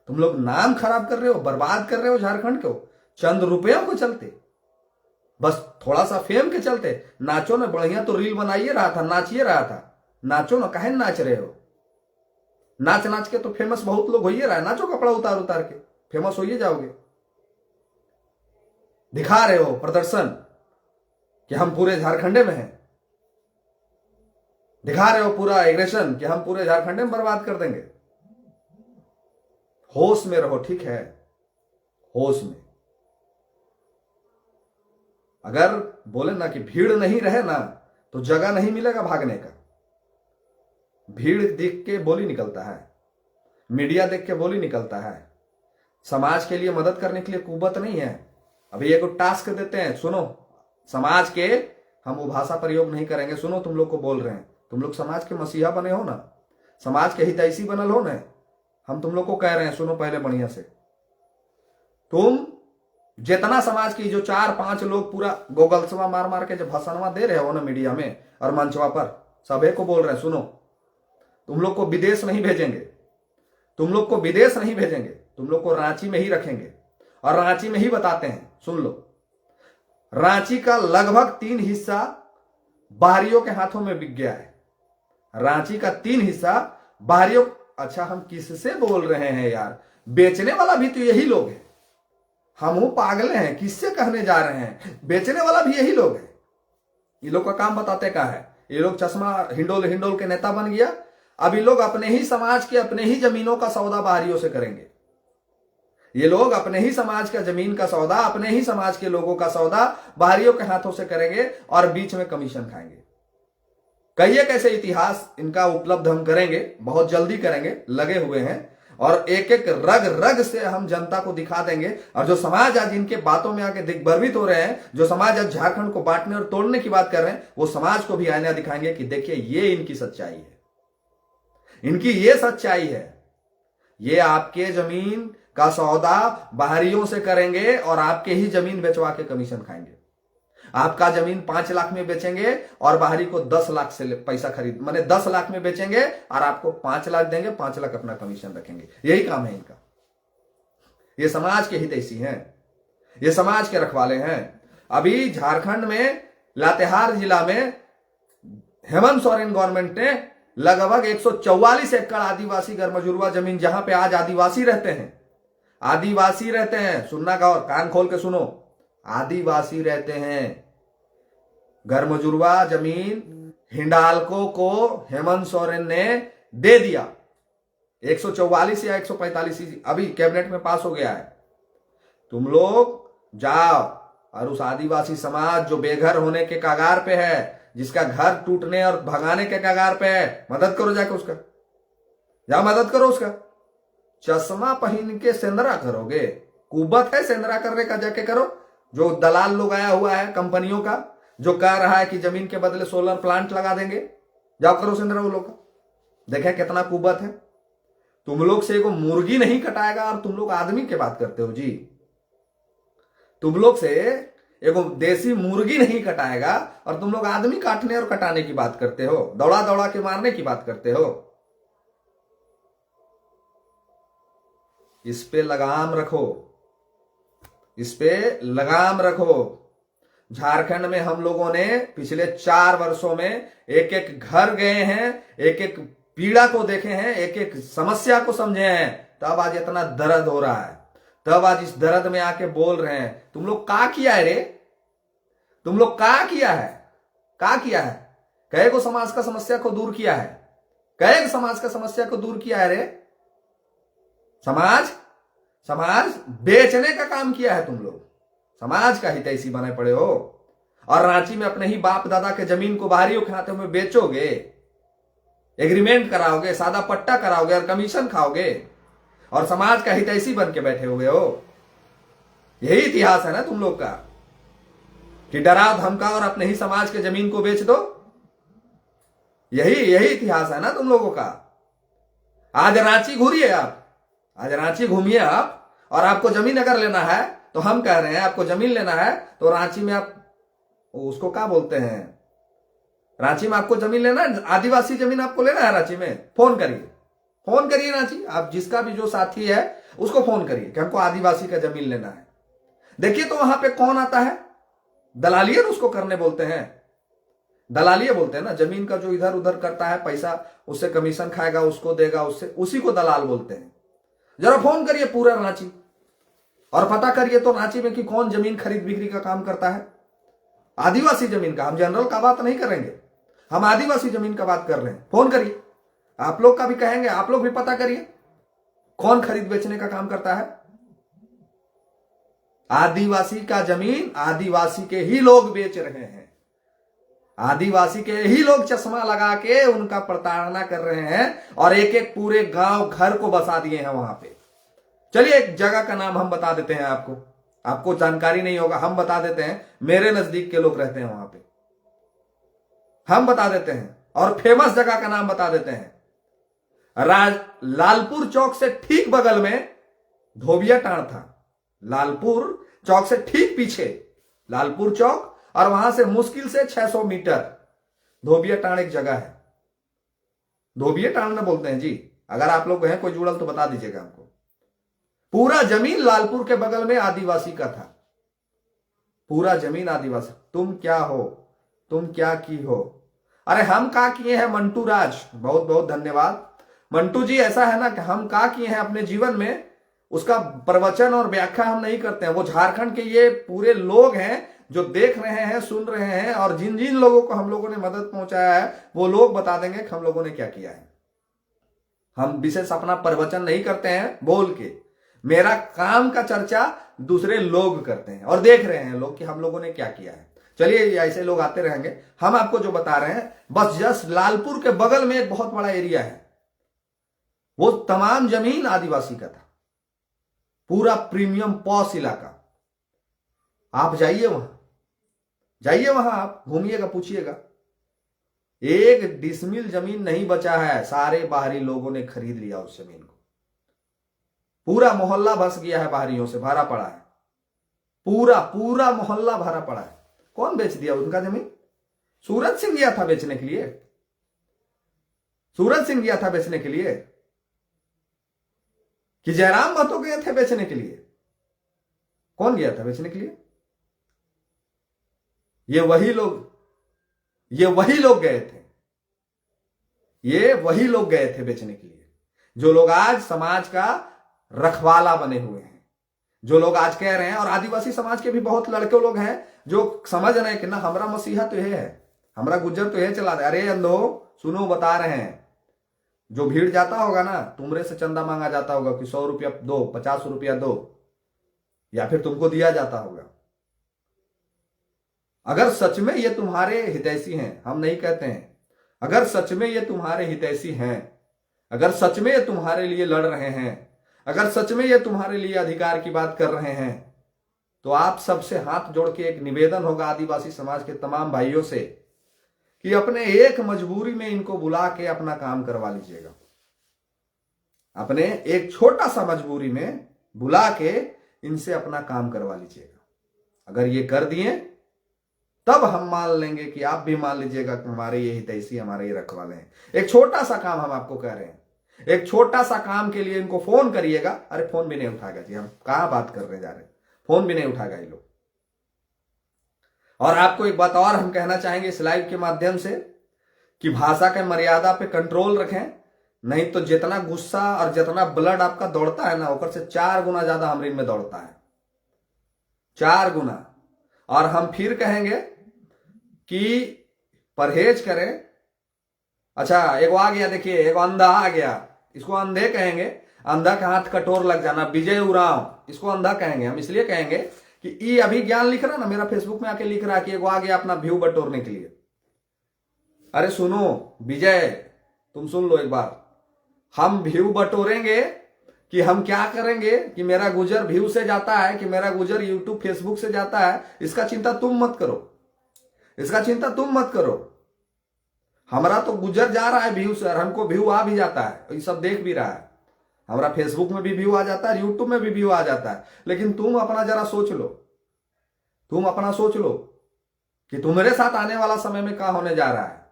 तुम लोग नाम खराब कर रहे हो, बर्बाद कर रहे हो झारखंड को, चंद रुपयों को चलते, बस थोड़ा सा फेम के चलते। नाचो ना, बढ़िया तो रील बनाइए रहा था, नाचिए रहा था, नाचो ना, काहे नाच रहे हो? नाच नाच के तो फेमस बहुत लोग होइए रहा है, नाचो कपड़ा उतार उतार के फेमस होइए जाओगे। दिखा रहे हो प्रदर्शन कि हम पूरे झारखंडे में हैं, दिखा रहे हो पूरा एग्रेशन कि हम पूरे झारखंड में बर्बाद कर देंगे। होश में रहो, ठीक है, होश में। अगर बोले ना कि भीड़ नहीं रहे ना तो जगह नहीं मिलेगा भागने का। भीड़ देख के बोली निकलता है, मीडिया देख के बोली निकलता है। समाज के लिए मदद करने के लिए कुवत नहीं है। अभी एक टास्क देते हैं, सुनो, समाज के, हम वो भाषा प्रयोग नहीं करेंगे, सुनो, तुम लोग को बोल रहे हैं, तुम लोग समाज के मसीहा बने हो ना, समाज के हितैषी बनल हो ना, हम तुम लोग को कह रहे हैं, सुनो पहले बढ़िया से। तुम जितना समाज की जो 4-5 लोग पूरा गोगलसवा मार मार के जो भाषणवा दे रहे हो ना मीडिया में और मंचवा पर, सभी को बोल रहे हैं, सुनो, तुम लोग को विदेश नहीं भेजेंगे, तुम लोग को विदेश नहीं भेजेंगे, तुम लोग को रांची में ही रखेंगे। और रांची में ही बताते हैं, सुन लो, रांची का लगभग 3 हिस्सा बाहरियों के हाथों में बिक गया है। रांची का 3 हिस्सा बाहरियों। अच्छा, हम किससे बोल रहे हैं यार? बेचने वाला भी तो यही लोग है। हम पागल हैं, किससे कहने जा रहे हैं? बेचने वाला भी यही लोग है। ये लोग का काम बताते क्या है? ये लोग चश्मा हिंडोल हिंडोल के नेता बन गया। अब ये लोग अपने ही समाज के अपने ही जमीनों का सौदा बाहरियों से करेंगे। ये लोग अपने ही समाज का जमीन का सौदा, अपने ही समाज के लोगों का सौदा बाहरियों के हाथों से करेंगे और बीच में कमीशन खाएंगे। कई एक ऐसे इतिहास इनका उपलब्ध हम करेंगे, बहुत जल्दी करेंगे, लगे हुए हैं। और एक एक रग रग से हम जनता को दिखा देंगे। और जो समाज आज इनके बातों में आके दिग्भ्रमित हो रहे हैं, जो समाज आज झारखंड को बांटने और तोड़ने की बात कर रहे हैं, वो समाज को भी आईना दिखाएंगे कि देखिए ये इनकी सच्चाई है, इनकी ये सच्चाई है। ये आपके जमीन का सौदा बाहरियों से करेंगे और आपके ही जमीन बेचवा के कमीशन खाएंगे। आपका जमीन 5 लाख में बेचेंगे और बाहरी को 10 लाख से पैसा खरीद, माने 10 लाख में बेचेंगे और आपको 5 लाख देंगे, 5 लाख अपना कमीशन रखेंगे। यही काम है इनका। ये समाज के हितैषी हैं, ये समाज के रखवाले हैं। अभी झारखंड में लातेहार जिला में हेमंत सोरेन गवर्नमेंट ने लगभग 144 एकड़ आदिवासी गरमजुरवा जमीन, जहां पे आज आदिवासी रहते हैं, आदिवासी रहते हैं, सुनना का और कान खोल के सुनो, आदिवासी रहते हैं, गरमजुरवा जमीन हिंडाल्को को हेमंत सोरेन ने दे दिया। 144 या 145 अभी कैबिनेट में पास हो गया है। तुम लोग जाओ और उस आदिवासी समाज जो बेघर होने के कगार पे है, जिसका घर टूटने और भगाने के कगार पे है, मदद करो जाके उसका, जाओ मदद करो उसका। चश्मा पहन के सेंधरा करोगे? कुबत है सेंधरा करने का, जाके करो। जो दलाल लोग आया हुआ है कंपनियों का, जो कह रहा है कि जमीन के बदले सोलर प्लांट लगा देंगे, जाओ करो सेंधरा वो लोग का। देखें कितना कुबत है। तुम लोग से एगो मुर्गी नहीं कटाएगा और तुम लोग आदमी के बात करते हो जी। तुम लोग से एगो देसी मुर्गी नहीं कटाएगा और तुम लोग आदमी काटने और कटाने की बात करते हो, दौड़ा दौड़ा के मारने की बात करते हो। इस पे लगाम रखो, इस पे लगाम रखो। झारखंड में हम लोगों ने पिछले 4 वर्षों में एक एक घर गए हैं, एक एक पीड़ा को देखे हैं, एक एक समस्या को समझे हैं, तब आज इतना दर्द हो रहा है, तब आज इस दर्द में आके बोल रहे हैं। तुम लोग क्या किया है रे? तुम लोग क्या किया है? क्या किया है? कहे को समाज का समस्या को दूर किया है, कहे समाज का समस्या को दूर किया है रे? समाज बेचने का काम किया है तुम लोग, समाज का हितैषी बने पड़े हो। और रांची में अपने ही बाप दादा के जमीन को बाहरी खाते हुए बेचोगे, एग्रीमेंट कराओगे, सादा पट्टा कराओगे और कमीशन खाओगे और समाज का हितैषी बन के बैठे हुए हो। यही इतिहास है ना तुम लोग का, कि डराओ धमकाओ और अपने ही समाज के जमीन को बेच दो। यही इतिहास है ना तुम लोगों का। आज रांची घूरिए आप, आज रांची घूमिए आप, और आपको जमीन अगर लेना है तो हम कह रहे हैं आपको जमीन लेना है तो रांची में आप उसको क्या बोलते हैं, रांची में आपको जमीन लेना है, आदिवासी जमीन आपको लेना है रांची में, फोन करिए रांची, आप जिसका भी जो साथी है उसको फोन करिए कि हमको आदिवासी का जमीन लेना है। देखिए तो वहां पे कौन आता है, दलालिया उसको करने बोलते हैं, दलालिया बोलते हैं ना। जमीन का जो इधर उधर करता है पैसा, उससे कमीशन खाएगा, उसको देगा, उससे उसी को दलाल बोलते हैं। जरा फोन करिए पूरा रांची और पता करिए तो रांची में कि कौन जमीन खरीद बिक्री का काम करता है, आदिवासी जमीन का। हम जनरल का बात नहीं करेंगे, हम आदिवासी जमीन का बात कर रहे हैं। फोन करिए, आप लोग का भी कहेंगे, आप लोग भी पता करिए कौन खरीद बेचने का काम करता है। आदिवासी का जमीन आदिवासी के ही लोग बेच रहे हैं, आदिवासी के ही लोग चश्मा लगा के उनका प्रताड़ना कर रहे हैं और एक एक पूरे गांव घर को बसा दिए हैं वहां पे। चलिए एक जगह का नाम हम बता देते हैं, आपको जानकारी नहीं होगा, हम बता देते हैं। मेरे नजदीक के लोग रहते हैं वहां पे, हम बता देते हैं। और फेमस जगह का नाम बता देते हैं। लालपुर चौक से ठीक बगल में धोबिया टाण था, लालपुर चौक से ठीक पीछे लालपुर चौक, और वहां से मुश्किल से 600 मीटर धोबिया टाण एक जगह है, धोबिया टाण में बोलते हैं जी। अगर आप लोग हैं कोई जुड़ल तो बता दीजिएगा हमको। पूरा जमीन लालपुर के बगल में आदिवासी का था, पूरा जमीन आदिवासी। तुम क्या हो, तुम क्या की हो? अरे हम क्या किए हैं मंटू राज, बहुत बहुत धन्यवाद मंटू जी। ऐसा है ना कि हम क्या किए हैं अपने जीवन में, उसका प्रवचन और व्याख्या हम नहीं करते हैं। वो झारखंड के ये पूरे लोग हैं जो देख रहे हैं, सुन रहे हैं, और जिन जिन लोगों को हम लोगों ने मदद पहुंचाया है वो लोग बता देंगे कि हम लोगों ने क्या किया है। हम विशेष अपना प्रवचन नहीं करते हैं बोल के, मेरा काम का चर्चा दूसरे लोग करते हैं और देख रहे हैं लोग कि हम लोगों ने क्या किया है। चलिए ऐसे लोग आते रहेंगे। हम आपको जो बता रहे हैं, बस जस्ट लालपुर के बगल में एक बहुत बड़ा एरिया है, वो तमाम जमीन आदिवासी का था, पूरा प्रीमियम पॉश इलाका। आप जाइए वहां, आप घूमिएगा, पूछिएगा, एक डिसमिल जमीन नहीं बचा है, सारे बाहरी लोगों ने खरीद लिया उस जमीन को। पूरा मोहल्ला बस गया है, बाहरियों से भरा पड़ा है, पूरा मोहल्ला भरा पड़ा है। कौन बेच दिया उनका जमीन? सूरज सिंह गया था बेचने के लिए, सूरज सिंह गया था बेचने के लिए, कि जयराम महतो गए थे बेचने के लिए? कौन गया था बेचने के लिए? ये वही लोग गए थे, ये वही लोग गए थे बेचने के लिए, जो लोग आज समाज का रखवाला बने हुए हैं, जो लोग आज कह रहे हैं। और आदिवासी समाज के भी बहुत लड़के लोग हैं जो समझ रहे हैं कि ना हमारा मसीहा तो यह है, हमारा गुज्जर तो यह चला दे। अरे अंधो सुनो, बता रहे हैं, जो भीड़ जाता होगा ना, तुमरे से चंदा मांगा जाता होगा कि 100 रुपया दो, 50 रुपया दो, या फिर तुमको दिया जाता होगा। अगर सच में ये तुम्हारे हितैषी हैं, हम नहीं कहते हैं, अगर सच में ये तुम्हारे हितैषी हैं, अगर सच में ये तुम्हारे लिए लड़ रहे हैं, अगर सच में ये तुम्हारे लिए अधिकार की बात कर रहे हैं, तो आप सबसे हाथ जोड़ के एक निवेदन होगा आदिवासी समाज के तमाम भाइयों से कि अपने एक मजबूरी में इनको बुला के अपना काम करवा लीजिएगा। अपने एक छोटा सा मजबूरी में बुला के इनसे अपना काम करवा लीजिएगा। अगर ये कर दिए तब हम मान लेंगे कि आप भी मान लीजिएगा कि हमारे ये हितैषी, हमारे ये रखवाले हैं। एक छोटा सा काम हम आपको कह रहे हैं, एक छोटा सा काम के लिए इनको फोन करिएगा। अरे फोन भी नहीं उठाएगा जी, हम कहां बात करने जा रहे हैं, फोन भी नहीं उठाएगा ये लोग। और आपको एक बात और हम कहना चाहेंगे इस लाइव के माध्यम से कि भाषा के मर्यादा पे कंट्रोल रखें, नहीं तो जितना गुस्सा और जितना ब्लड आपका दौड़ता है ना, ओकर से 4 गुना ज्यादा हमरीन में दौड़ता है, 4 गुना। और हम फिर कहेंगे कि परहेज करें। अच्छा, एगो आ गया, देखिए एगो अंधा आ गया, इसको अंधे कहेंगे, अंधा का हाथ कटोर लग जाना, विजय उरांव, इसको अंधा कहेंगे। हम इसलिए कहेंगे कि ये अभी ज्ञान लिख रहा ना, मेरा फेसबुक में आके लिख रहा है कि एगो आ गया अपना व्यू बटोरने के लिए। अरे सुनो विजय, तुम सुन लो एक बार, हम व्यू बटोरेंगे कि हम क्या करेंगे कि मेरा गुजर व्यू से जाता है कि मेरा गुजर यूट्यूब फेसबुक से जाता है, इसका चिंता तुम मत करो, इसका चिंता तुम मत करो। हमारा तो गुजर जा रहा है व्यू से, और हमको व्यू आ भी जाता है, ये सब देख भी रहा है। हमारा फेसबुक में भी व्यू आ जाता है, यूट्यूब में भी व्यू आ जाता है। लेकिन तुम अपना जरा सोच लो, तुम अपना सोच लो कि तुम्हारे साथ आने वाला समय में क्या होने जा रहा है,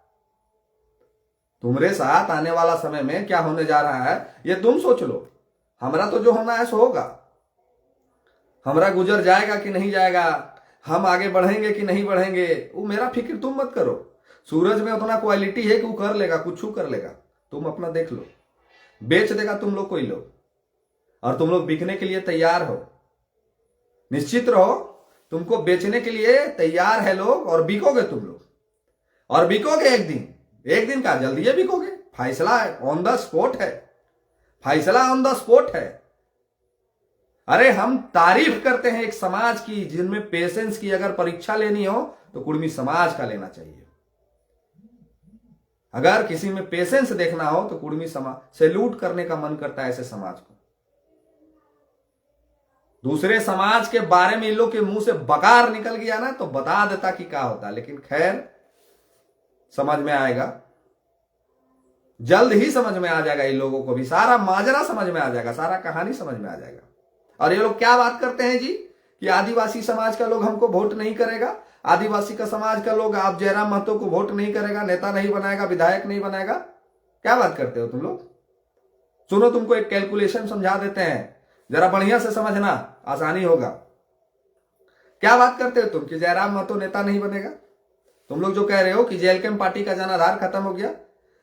तुम्हारे साथ आने वाला समय में क्या होने जा रहा है, ये तुम सोच लो। हमारा तो जो होना है सो होगा, हमारा गुजर जाएगा कि नहीं जाएगा, हम आगे बढ़ेंगे कि नहीं बढ़ेंगे, वो मेरा फिक्र तुम मत करो। सूरज में उतना क्वालिटी है कि वो कर लेगा, कुछ कर लेगा, तुम अपना देख लो। बेच देगा तुम लोग कोई लोग, और तुम लोग बिकने के लिए तैयार हो, निश्चित रहो, तुमको बेचने के लिए तैयार है लोग, और बिकोगे तुम लोग, और बिकोगे एक दिन, एक दिन का जल्दी है बिकोगे। फैसला ऑन द स्पॉट है, फैसला ऑन द स्पॉट है। अरे हम तारीफ करते हैं एक समाज की जिनमें पेशेंस की अगर परीक्षा लेनी हो तो कुर्मी समाज का लेना चाहिए। अगर किसी में पेशेंस देखना हो तो कुर्मी समाज सैल्यूट करने का मन करता है ऐसे समाज को। दूसरे समाज के बारे में इन लोग के मुंह से बकार निकल गया ना तो बता देता कि क्या होता, लेकिन खैर समझ में आएगा, जल्द ही समझ में आ जाएगा। इन लोगों को भी सारा माजरा समझ में आ जाएगा, सारा कहानी समझ में आ जाएगा। और ये लोग क्या बात करते हैं जी कि आदिवासी समाज का लोग हमको वोट नहीं करेगा, आदिवासी का समाज का लोग आप जयराम महतो को वोट नहीं करेगा, नेता नहीं बनाएगा, विधायक नहीं बनाएगा। क्या बात करते हो तुम लोग? सुनो, तुमको एक कैलकुलेशन समझा देते हैं, जरा बढ़िया से समझना, आसानी होगा। क्या बात करते हो तुम कि जयराम महतो नेता नहीं बनेगा? तुम लोग जो कह रहे हो कि जेएलकेएम पार्टी का जनाधार खत्म हो गया,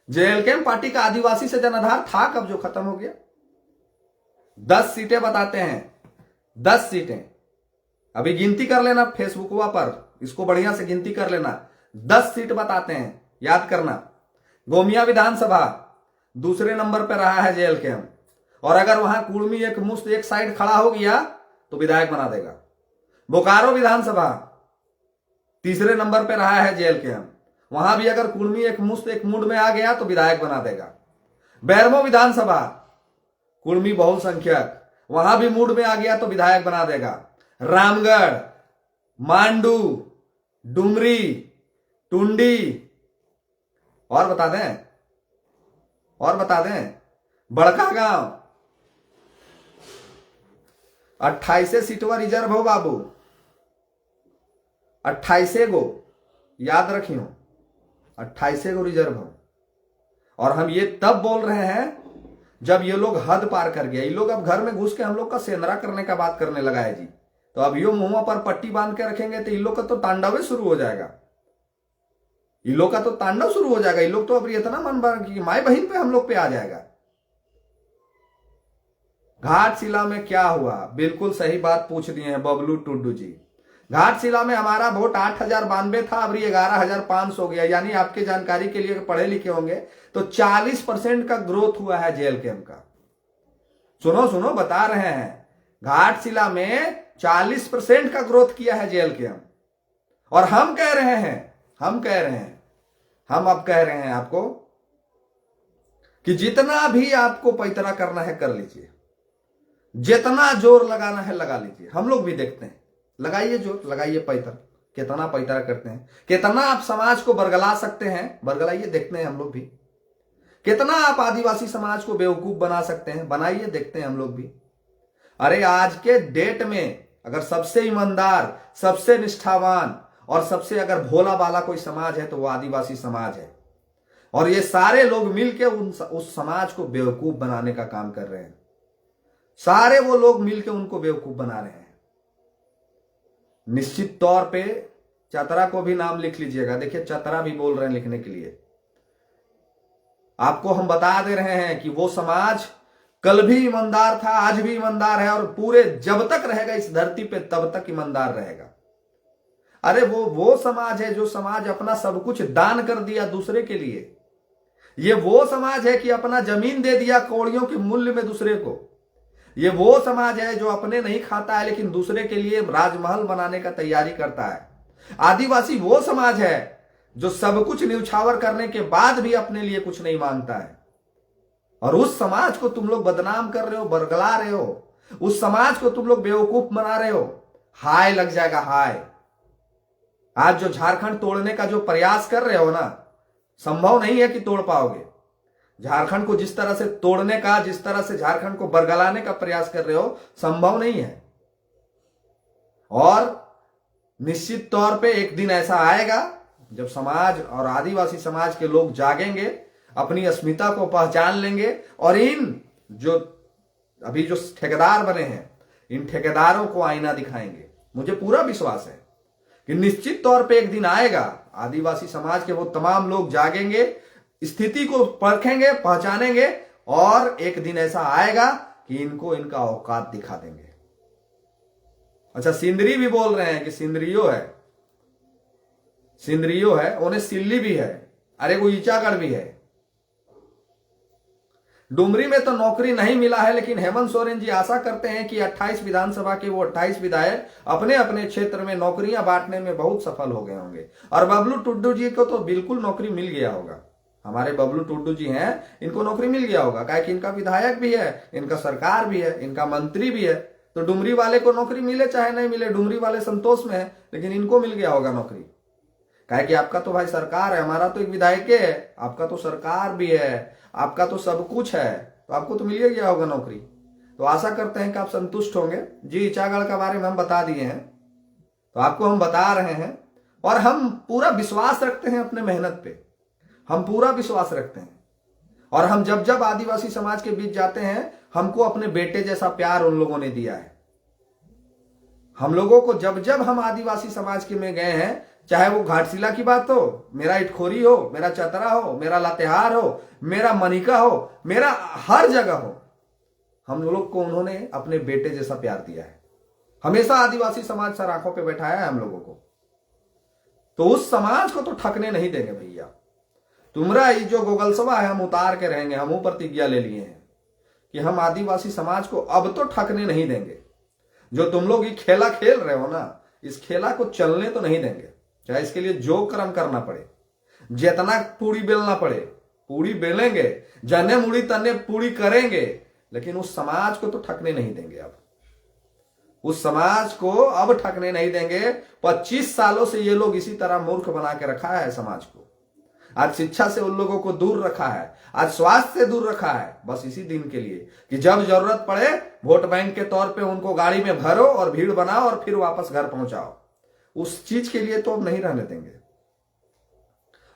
जेएलकेएम पार्टी का आदिवासी से जनाधार था कब जो खत्म हो गया? 10 सीटें बताते हैं, 10 सीटें। अभी गिनती कर लेना फेसबुकवा पर, इसको बढ़िया से गिनती कर लेना। 10 सीट बताते हैं, याद करना। गोमिया विधानसभा दूसरे नंबर पर रहा है जेएलकेएम, और अगर वहां कुर्मी एक मुश्त एक साइड खड़ा हो गया तो विधायक बना देगा। बोकारो विधानसभा तीसरे नंबर पर रहा है जेएलकेएम, वहां भी अगर कुर्मी एक मुश्त एक मूड में आ गया तो विधायक बना देगा। बैरमो विधानसभा कुर्मी बहुसंख्यक, वहां भी मूड में आ गया तो विधायक बना देगा। रामगढ़, मांडू, डुमरी, टुंडी, और बता दें, और बता दें, बड़का गांव 28 सीटवा रिजर्व हो बाबू, 28 गो, याद रखियो, 28 गो रिजर्व हो। और हम ये तब बोल रहे हैं जब ये लोग हद पार कर गया। ये लोग अब घर में घुस के हम लोग का सेंधरा करने का बात करने लगा है जी। तो अब यो मुंह पर पट्टी बांध के रखेंगे तो इन लोग का तो तांडव शुरू हो जाएगा, इन लोग का तो तांडव शुरू हो जाएगा। इन लोग तो अब इतना मन भर कि माई बहन पे हम लोग पे आ जाएगा। घाटशिला में क्या हुआ, बिल्कुल सही बात पूछ दिए हैं बबलू टुड्डू जी। घाटशिला में हमारा वोट 8092 था, अब 11,500 हो गया। यानी आपके जानकारी के लिए पढ़े लिखे होंगे तो 40% का ग्रोथ हुआ है जेएलकेएम का। सुनो सुनो, बता रहे हैं, घाटशिला में 40% का ग्रोथ किया है जेएलकेएम। और हम कह रहे हैं, हम अब कह रहे हैं आपको कि जितना भी आपको पैतरा करना है कर लीजिए, जितना जोर लगाना है लगा लीजिए। हम लोग भी देखते हैं, लगाइए जोर, लगाइए पैतरा, कितना पैतरा करते हैं, कितना आप समाज को बरगला सकते हैं, बरगलाइए, देखते हैं हम लोग भी। कितना आप आदिवासी समाज को बेवकूफ बना सकते हैं, बनाइए, देखते हैं हम लोग भी। अरे आज के डेट में अगर सबसे ईमानदार, सबसे निष्ठावान और सबसे अगर भोला भाला कोई समाज है तो वो आदिवासी समाज है। और ये सारे लोग मिलके उस समाज को बेवकूफ बनाने का काम कर रहे हैं। सारे वो लोग मिलके उनको बेवकूफ बना रहे हैं। निश्चित तौर पे चतरा को भी नाम लिख लीजिएगा। देखिए चतरा भी बोल रहे हैं लिखने के लिए। आपको हम बता दे रहे हैं कि वो समाज कल भी ईमानदार था, आज भी ईमानदार है और पूरे जब तक रहेगा इस धरती पे तब तक ईमानदार रहेगा। अरे वो समाज है जो समाज अपना सब कुछ दान कर दिया दूसरे के लिए। ये वो समाज है कि अपना जमीन दे दिया कौड़ियों के मूल्य में दूसरे को। ये वो समाज है जो अपने नहीं खाता है लेकिन दूसरे के लिए राजमहल बनाने का तैयारी करता है। आदिवासी वो समाज है जो सब कुछ न्यौछावर करने के बाद भी अपने लिए कुछ नहीं मांगता है। और उस समाज को तुम लोग बदनाम कर रहे हो, बरगला रहे हो, उस समाज को तुम लोग बेवकूफ बना रहे हो। हाय लग जाएगा, हाय। आज जो झारखंड तोड़ने का जो प्रयास कर रहे हो ना, संभव नहीं है कि तोड़ पाओगे। झारखंड को जिस तरह से तोड़ने का, जिस तरह से झारखंड को बरगलाने का प्रयास कर रहे हो, संभव नहीं है। और निश्चित तौर पे एक दिन ऐसा आएगा जब समाज और आदिवासी समाज के लोग जागेंगे, अपनी अस्मिता को पहचान लेंगे और इन जो अभी जो ठेकेदार बने हैं, इन ठेकेदारों को आईना दिखाएंगे। मुझे पूरा विश्वास है कि निश्चित तौर पे एक दिन आएगा, आदिवासी समाज के वो तमाम लोग जागेंगे, स्थिति को परखेंगे, पहचानेंगे और एक दिन ऐसा आएगा कि इनको इनका औकात दिखा देंगे। अच्छा, सिंदरी भी बोल रहे हैं कि सिंदरियो है, उन्हें सिल्ली भी है, अरे वो ईचागढ़ भी है। डुमरी में तो नौकरी नहीं मिला है, लेकिन हेमंत सोरेन जी आशा करते हैं कि 28 विधानसभा के वो 28 विधायक अपने अपने क्षेत्र में नौकरियां बांटने में बहुत सफल हो गए होंगे। और बबलू टुड्डू जी को तो बिल्कुल नौकरी मिल गया होगा। हमारे बबलू टुड्डू जी हैं, इनको नौकरी मिल गया होगा, काहे कि इनका विधायक भी है, इनका सरकार भी है, इनका मंत्री भी है। तो डुमरी वाले को नौकरी मिले चाहे नहीं मिले, डुमरी वाले संतोष में है, लेकिन इनको मिल गया होगा नौकरी। काहे कि आपका तो भाई सरकार है, हमारा तो एक विधायक है, आपका तो सरकार भी है, आपका तो सब कुछ है, तो आपको तो मिल गया होगा नौकरी। तो आशा करते हैं कि आप संतुष्ट होंगे। जी ईचागढ़ के बारे में हम बता दिए हैं, तो आपको हम बता रहे हैं और हम पूरा विश्वास रखते हैं अपने मेहनत पे, हम पूरा विश्वास रखते हैं। और हम जब जब आदिवासी समाज के बीच जाते हैं, हमको अपने बेटे जैसा प्यार उन लोगों ने दिया है। हम लोगों को जब जब हम आदिवासी समाज के में गए हैं, चाहे वो घाटशिला की बात हो, मेरा इटखोरी हो, मेरा चतरा हो, मेरा लातेहार हो, मेरा मनिका हो, मेरा हर जगह हो, हम लोग को उन्होंने अपने बेटे जैसा प्यार दिया है। हमेशा आदिवासी समाज सर आंखों पे बैठाया है हम लोगों को। तो उस समाज को तो ठकने नहीं देंगे भैया। तुम्हारा ये जो गोगलसवा है हम उतार के रहेंगे। हम प्रतिज्ञा ले लिए हैं कि हम आदिवासी समाज को अब तो ठकने नहीं देंगे। जो तुम लोग ये खेला खेल रहे हो ना, इस खेला को चलने तो नहीं देंगे। चाहे इसके लिए जो कर्म करना पड़े, जितना पूड़ी बेलना पड़े पूड़ी बेलेंगे, जने मुड़ी तने पूड़ी करेंगे, लेकिन उस समाज को तो ठकने नहीं देंगे। अब उस समाज को अब ठकने नहीं देंगे। 25 सालों से ये लोग इसी तरह मूर्ख बना के रखा है समाज को। आज शिक्षा से उन लोगों को दूर रखा है, आज स्वास्थ्य से दूर रखा है, बस इसी दिन के लिए कि जब जरूरत पड़े वोट बैंक के तौर पे उनको गाड़ी में भरो और भीड़ बनाओ और फिर वापस घर पहुंचाओ। उस चीज के लिए तो अब नहीं रहने देंगे।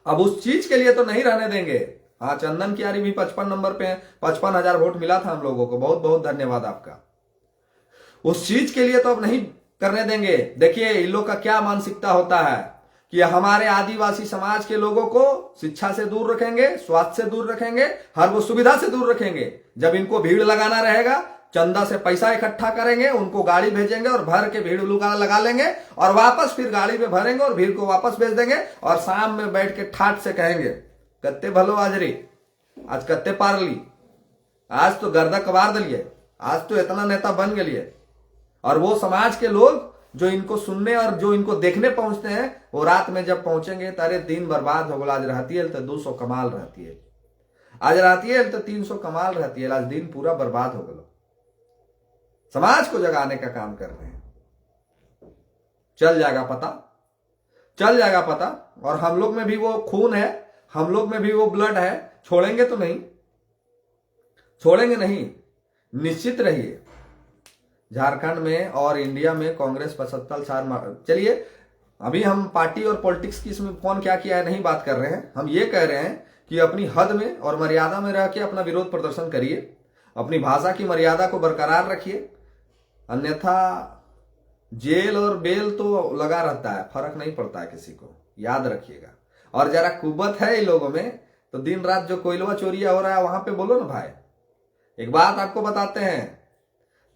अब उस चीज के लिए तो नहीं रहने देंगे। हाँ, चंदन कियारी भी 55 नंबर पे 55,000 वोट मिला था हम लोगों को, बहुत बहुत धन्यवाद आपका। उस चीज के लिए तो अब नहीं करने देंगे। देखिए इन लोग का क्या मानसिकता होता है कि हमारे आदिवासी समाज के लोगों को शिक्षा से दूर रखेंगे, स्वास्थ्य से दूर रखेंगे, हर वो सुविधा से दूर रखेंगे। जब इनको भीड़ लगाना रहेगा, चंदा से पैसा इकट्ठा करेंगे, उनको गाड़ी भेजेंगे और भर के भीड़ लगा लेंगे और वापस फिर गाड़ी में भरेंगे और भीड़ को वापस भेज देंगे और शाम में बैठ के ठाट से कहेंगे कत्ते भलो आजरी, आज कत्ते पार ली, आज तो गर्दा कबार दिलिए, आज तो इतना नेता बन गए। और वो समाज के लोग जो इनको सुनने और जो इनको देखने पहुंचते हैं, वो रात में जब पहुंचेंगे तो अरे दिन बर्बाद हो गया, आज रहती है तो 200 कमाल रहती है, आज रहती है तो 300 कमाल रहती है, आज दिन पूरा बर्बाद हो गया। समाज को जगाने का काम कर रहे हैं। चल जाएगा पता, चल जाएगा पता। और हम लोग में भी वो खून है, हम लोग में भी वो ब्लड है, छोड़ेंगे तो नहीं, छोड़ेंगे नहीं। निश्चित रहिए, झारखंड में और इंडिया में कांग्रेस 75 साल। चलिए, अभी हम पार्टी और पॉलिटिक्स की इसमें कौन क्या किया है नहीं बात कर रहे हैं। हम ये कह रहे हैं कि अपनी हद में और मर्यादा में रह के अपना विरोध प्रदर्शन करिए, अपनी भाषा की मर्यादा को बरकरार रखिए, अन्यथा जेल और बेल तो लगा रहता है, फर्क नहीं पड़ता है किसी को, याद रखिएगा। और जरा कुव्वत है इन लोगों में, तो दिन रात जो कोयलवा चोरी हो रहा है वहां पे बोलो ना भाई। एक बात आपको बताते हैं,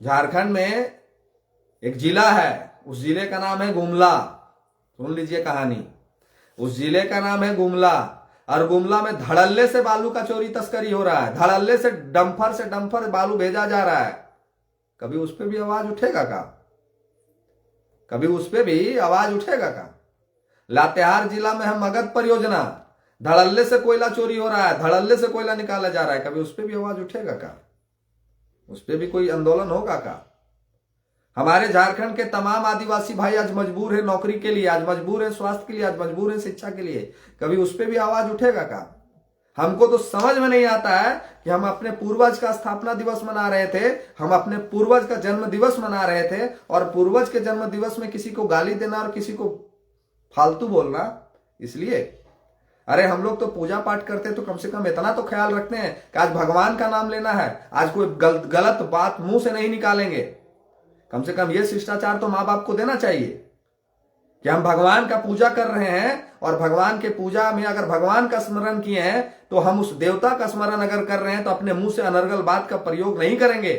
झारखंड में एक जिला है, उस जिले का नाम है गुमला। सुन लीजिए कहानी, उस जिले का नाम है गुमला, और गुमला में धड़ल्ले से बालू का चोरी तस्करी हो रहा है, धड़ल्ले से डंफर बालू भेजा जा रहा है। कभी उस पर भी आवाज उठेगा का? कभी उस पर भी आवाज उठेगा का? लातेहार जिला में है मगध परियोजना, धड़ल्ले से कोयला चोरी हो रहा है, धड़ल्ले से कोयला निकाला जा रहा है, कभी उस पर भी आवाज उठेगा का? उस पर भी कोई आंदोलन होगा का? हमारे झारखंड के तमाम आदिवासी भाई आज मजबूर है नौकरी के लिए, आज मजबूर है स्वास्थ्य के लिए, आज मजबूर है शिक्षा के लिए, कभी उस पर भी आवाज उठेगा का? हमको तो समझ में नहीं आता है कि हम अपने पूर्वज का स्थापना दिवस मना रहे थे, हम अपने पूर्वज का जन्म दिवस मना रहे थे, और पूर्वज के जन्म दिवस में किसी को गाली देना और किसी को फालतू बोलना। इसलिए अरे हम लोग तो पूजा पाठ करते तो कम से कम इतना तो ख्याल रखते हैं कि आज भगवान का नाम लेना है, आज कोई गलत बात मुंह से नहीं निकालेंगे। कम से कम ये शिष्टाचार तो माँ बाप को देना चाहिए कि हम भगवान का पूजा कर रहे हैं, और भगवान के पूजा में अगर भगवान का स्मरण किए हैं तो हम उस देवता का स्मरण अगर कर रहे हैं तो अपने मुंह से अनर्गल बात का प्रयोग नहीं करेंगे।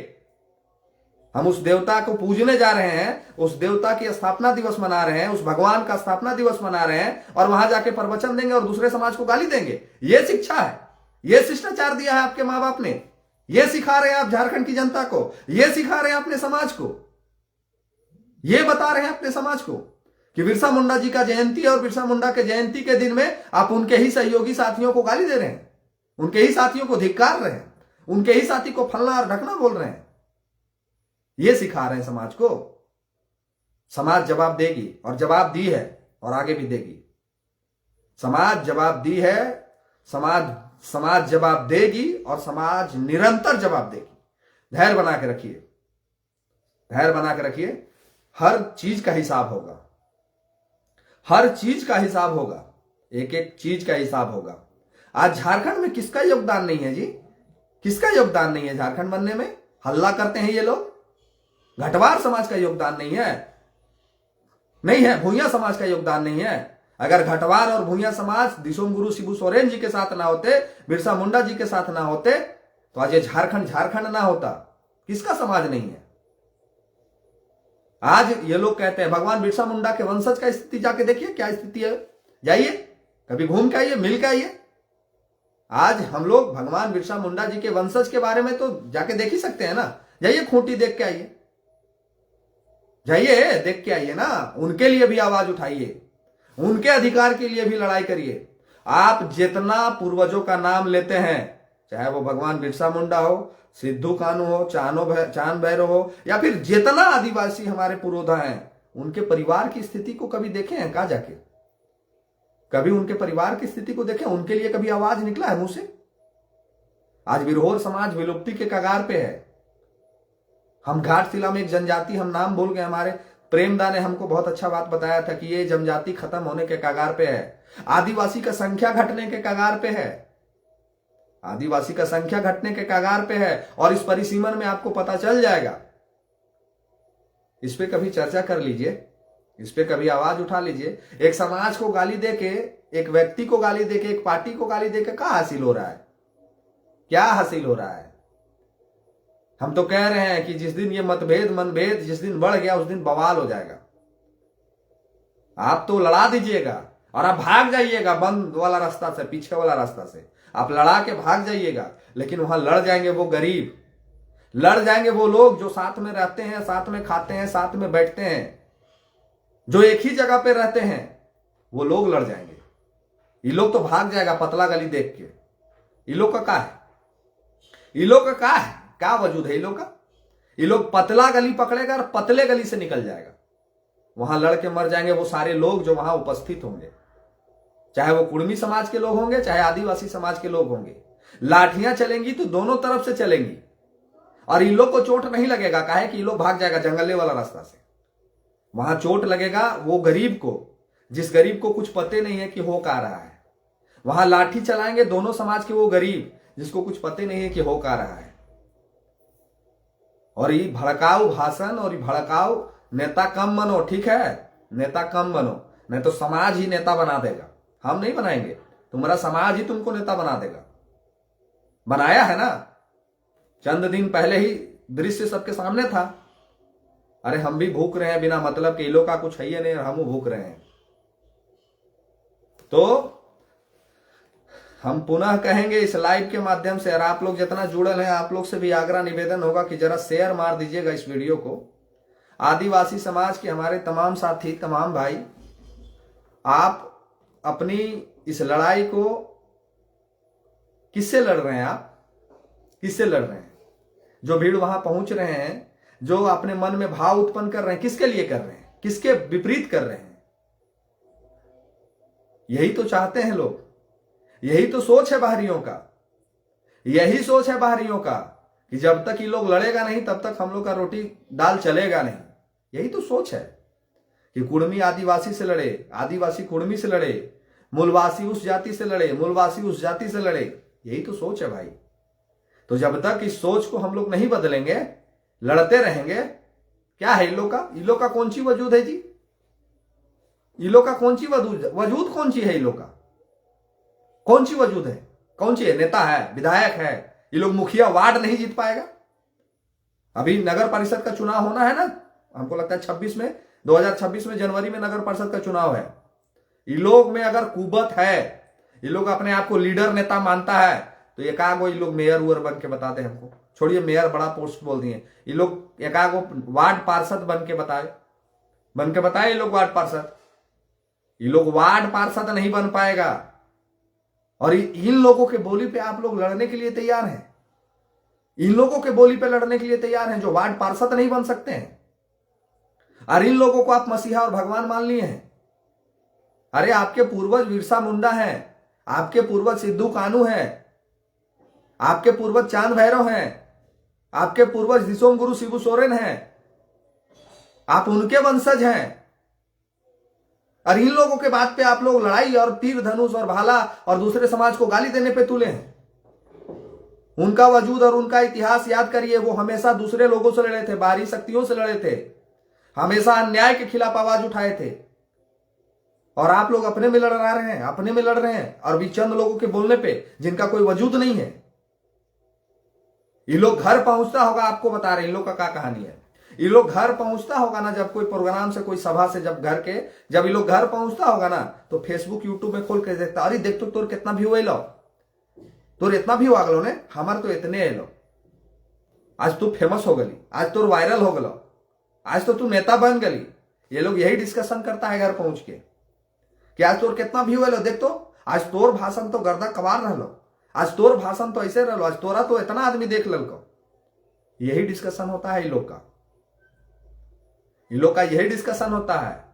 हम उस देवता को पूजने जा रहे हैं, उस देवता की स्थापना दिवस मना रहे हैं, उस भगवान का स्थापना दिवस मना रहे हैं, और वहां जाके प्रवचन देंगे और दूसरे समाज को गाली देंगे। यह शिक्षा है, यह शिष्टाचार दिया है आपके माँ बाप ने, यह सिखा रहे हैं आप झारखंड की जनता को, यह सिखा रहे हैं अपने समाज को, यह बता रहे हैं अपने समाज को कि बिरसा मुंडा जी का जयंती है और बिरसा मुंडा के जयंती के दिन में आप उनके ही सहयोगी साथियों को गाली दे रहे हैं, उनके ही साथियों को धिक्कार रहे हैं, उनके ही साथी को फलना और ढकना बोल रहे हैं। ये सिखा रहे हैं समाज को। समाज जवाब देगी, और जवाब दी है और आगे भी देगी। समाज जवाब दी है, समाज जवाब देगी, और समाज निरंतर जवाब देगी। धैर्य बना के रखिए, धैर्य बना के रखिए। हर चीज का हिसाब होगा, हर चीज का हिसाब होगा, एक एक चीज का हिसाब होगा। आज झारखंड में किसका योगदान नहीं है जी? किसका योगदान नहीं है झारखंड बनने में? हल्ला करते हैं ये लोग, घटवार समाज का योगदान नहीं है, नहीं है, भूइया समाज का योगदान नहीं है। अगर घटवार और भूइया समाज दिसोम गुरु शिबू सोरेन जी के साथ ना होते, बिरसा मुंडा जी के साथ ना होते, तो आज ये झारखंड ना होता। किसका समाज नहीं है? आज ये लोग कहते हैं भगवान बिरसा मुंडा के वंशज का स्थिति जाके देखिए क्या स्थिति है, जाइए कभी घूम के आइए, मिल के आइए। आज हम लोग भगवान बिरसा मुंडा जी के वंशज के बारे में तो जाके देख ही सकते हैं ना, जाइए खूंटी देख के आइए, जाइए देख के आइए ना। उनके लिए भी आवाज उठाइए, उनके अधिकार के लिए भी लड़ाई करिए। आप जितना पूर्वजों का नाम लेते हैं, चाहे वो भगवान बिरसा मुंडा हो, सिद्धू कानू हो, चांद भैरव हो, या फिर जितना आदिवासी हमारे पुरोधा हैं, उनके परिवार की स्थिति को कभी देखे हैं कहा जाके? कभी उनके परिवार की स्थिति को देखें? उनके लिए कभी आवाज निकला है मुंह से? आज विरहोर समाज विलुप्ति के कगार पे है। हम घाटशिला में एक जनजाति, हम नाम भूल गए, हमारे प्रेमदा ने हमको बहुत अच्छा बात बताया था कि ये जनजाति खत्म होने के कगार पे है। आदिवासी का संख्या घटने के कगार पे है, आदिवासी का संख्या घटने के कगार पे है, और इस परिसीमन में आपको पता चल जाएगा। इस पे कभी चर्चा कर लीजिए, इस पे कभी आवाज उठा लीजिए। एक समाज को गाली देके, एक व्यक्ति को गाली देके, एक पार्टी को गाली देके क्या हासिल हो रहा है? क्या हासिल हो रहा है? हम तो कह रहे हैं कि जिस दिन ये मनभेद जिस दिन बढ़ गया, उस दिन बवाल हो जाएगा। आप तो लड़ा दीजिएगा और आप भाग जाइएगा बंद वाला रास्ता से, पीछे वाला रास्ता से आप लड़ा के भाग जाइएगा, लेकिन वहां लड़ जाएंगे वो गरीब, लड़ जाएंगे वो लोग जो साथ में रहते हैं, साथ में खाते हैं, साथ में बैठते हैं। जो एक ही जगह पे रहते हैं वो लोग लड़ जाएंगे। ये लोग तो भाग जाएगा पतला गली देख के। ये लोग का क्या है? ये लोग का क्या है? क्या वजूद है ये लोग का? ये लोग पतला गली पकड़ेगा और पतले गली से निकल जाएगा। वहां लड़के मर जाएंगे वो सारे लोग जो वहां उपस्थित होंगे, चाहे वो कुर्मी समाज के लोग होंगे चाहे आदिवासी समाज के लोग होंगे। लाठियां चलेंगी तो दोनों तरफ से चलेंगी और इन लोग को चोट नहीं लगेगा। काहे कि ये लोग भाग जाएगा जंगले वाला रास्ता से। वहां चोट लगेगा वो गरीब को, जिस गरीब को कुछ पते नहीं है कि हो क्या रहा है। वहां लाठी चलाएंगे दोनों समाज के वो गरीब जिसको कुछ पते नहीं है कि हो क्या रहा है। और ये भड़काऊ भाषण और ये भड़काऊ नेता कम बनो, ठीक है? नेता कम बनो, नहीं तो समाज ही नेता बना देगा। हम नहीं बनाएंगे, तुम्हारा समाज ही तुमको नेता बना देगा। बनाया है ना, चंद दिन पहले ही दृश्य सबके सामने था। अरे हम भी भूख रहे हैं बिना मतलब के, लोग का कुछ है ही नहीं और हम भूख रहे हैं। तो हम पुनः कहेंगे इस लाइव के माध्यम से, और आप लोग जितना जुड़े हैं आप लोग से भी आग्रह निवेदन होगा कि जरा शेयर मार दीजिएगा इस वीडियो को। आदिवासी समाज के हमारे तमाम साथी, तमाम भाई, आप अपनी इस लड़ाई को किससे लड़ रहे हैं? आप किससे लड़ रहे हैं? जो भीड़ वहां पहुंच रहे हैं, जो अपने मन में भाव उत्पन्न कर रहे हैं, किसके लिए कर रहे हैं? किसके विपरीत कर रहे हैं? यही तो चाहते हैं लोग, यही तो सोच है बाहरियों का। यही सोच है बाहरियों का कि जब तक ये लोग लड़ेगा नहीं तब तक हम लोग का रोटी दाल चलेगा नहीं। यही तो सोच है कि कुर्मी आदिवासी से लड़े, आदिवासी कुर्मी से लड़े, मूलवासी उस जाति से लड़े, मूलवासी उस जाति से लड़े। यही तो सोच है भाई। तो जब तक इस सोच को हम लोग नहीं बदलेंगे, लड़ते रहेंगे। क्या है इन लोग का? इन लोग का कौन सी वजूद है जी? इन लोग का कौन सी वजूद कौन सी है? इन लोग का कौन सी वजूद है? कौन सी है? नेता है, विधायक है। ये लोग मुखिया वार्ड नहीं जीत पाएगा। अभी नगर परिषद का चुनाव होना है ना, हमको लगता है 2026 में जनवरी में नगर परिषद का चुनाव है। ये लोग में अगर कुबत है, ये लोग अपने आप को लीडर नेता मानता है, तो एकागो ये लोग मेयर उयर बन के बताते हैं हमको। छोड़िए मेयर, बड़ा पोस्ट बोल दिए। ये लोग एकागो वार्ड पार्षद बन के बताए ये लोग वार्ड पार्षद। ये लोग वार्ड पार्षद नहीं बन पाएगा। और इन लोगों के बोली पे आप लोग लड़ने के लिए तैयार हैं। इन लोगों के बोली पे लड़ने के लिए तैयार हैं जो वार्ड पार्षद नहीं बन सकते हैं। और इन लोगों को आप मसीहा और भगवान मान लिए हैं। अरे आपके पूर्वज बिरसा मुंडा हैं, आपके पूर्वज सिद्धू कानू हैं, आपके पूर्वज चांद भैरव हैं, आपके पूर्वज दिसोम गुरु शिबू सोरेन हैं। आप उनके वंशज हैं। और इन लोगों के बात पे आप लोग लड़ाई और तीर धनुष और भाला और दूसरे समाज को गाली देने पे तुले हैं। उनका वजूद और उनका इतिहास याद करिए। वो हमेशा दूसरे लोगों से लड़े थे, बाहरी शक्तियों से लड़े थे, हमेशा अन्याय के खिलाफ आवाज उठाए थे। और आप लोग अपने में लड़ रहे हैं, अपने में लड़ रहे हैं। और भी चंद लोगों के बोलने पे जिनका कोई वजूद नहीं है। ये लोग घर पहुंचता होगा, आपको बता रहे हैं इन लोग का क्या कहानी है। ये लोग घर पहुंचता होगा ना, जब कोई प्रोग्राम से, कोई सभा से, जब ये लोग घर पहुंचता होगा ना, तो फेसबुक यूट्यूब में खोल के देखता, अरे देख तो तोर कितना व्यू है लो, तोर इतना व्यू आ गलो ने, हमारे तो इतने है लो, आज तू फेमस हो गली, आज तोर वायरल हो गलो, आज तो तू नेता बन गली। ये लोग यही डिस्कशन करता है घर पहुंच के कि आज तोर कितना व्यू है लो, देख तो आज तोर भाषण तो गर्दा कबार रह लो, आज तोर भाषण तो ऐसे रह लो, आज तोरा तो इतना आदमी देख ललको। यही डिस्कशन होता है इन लोग का, ये लोग का यही डिस्कशन होता है।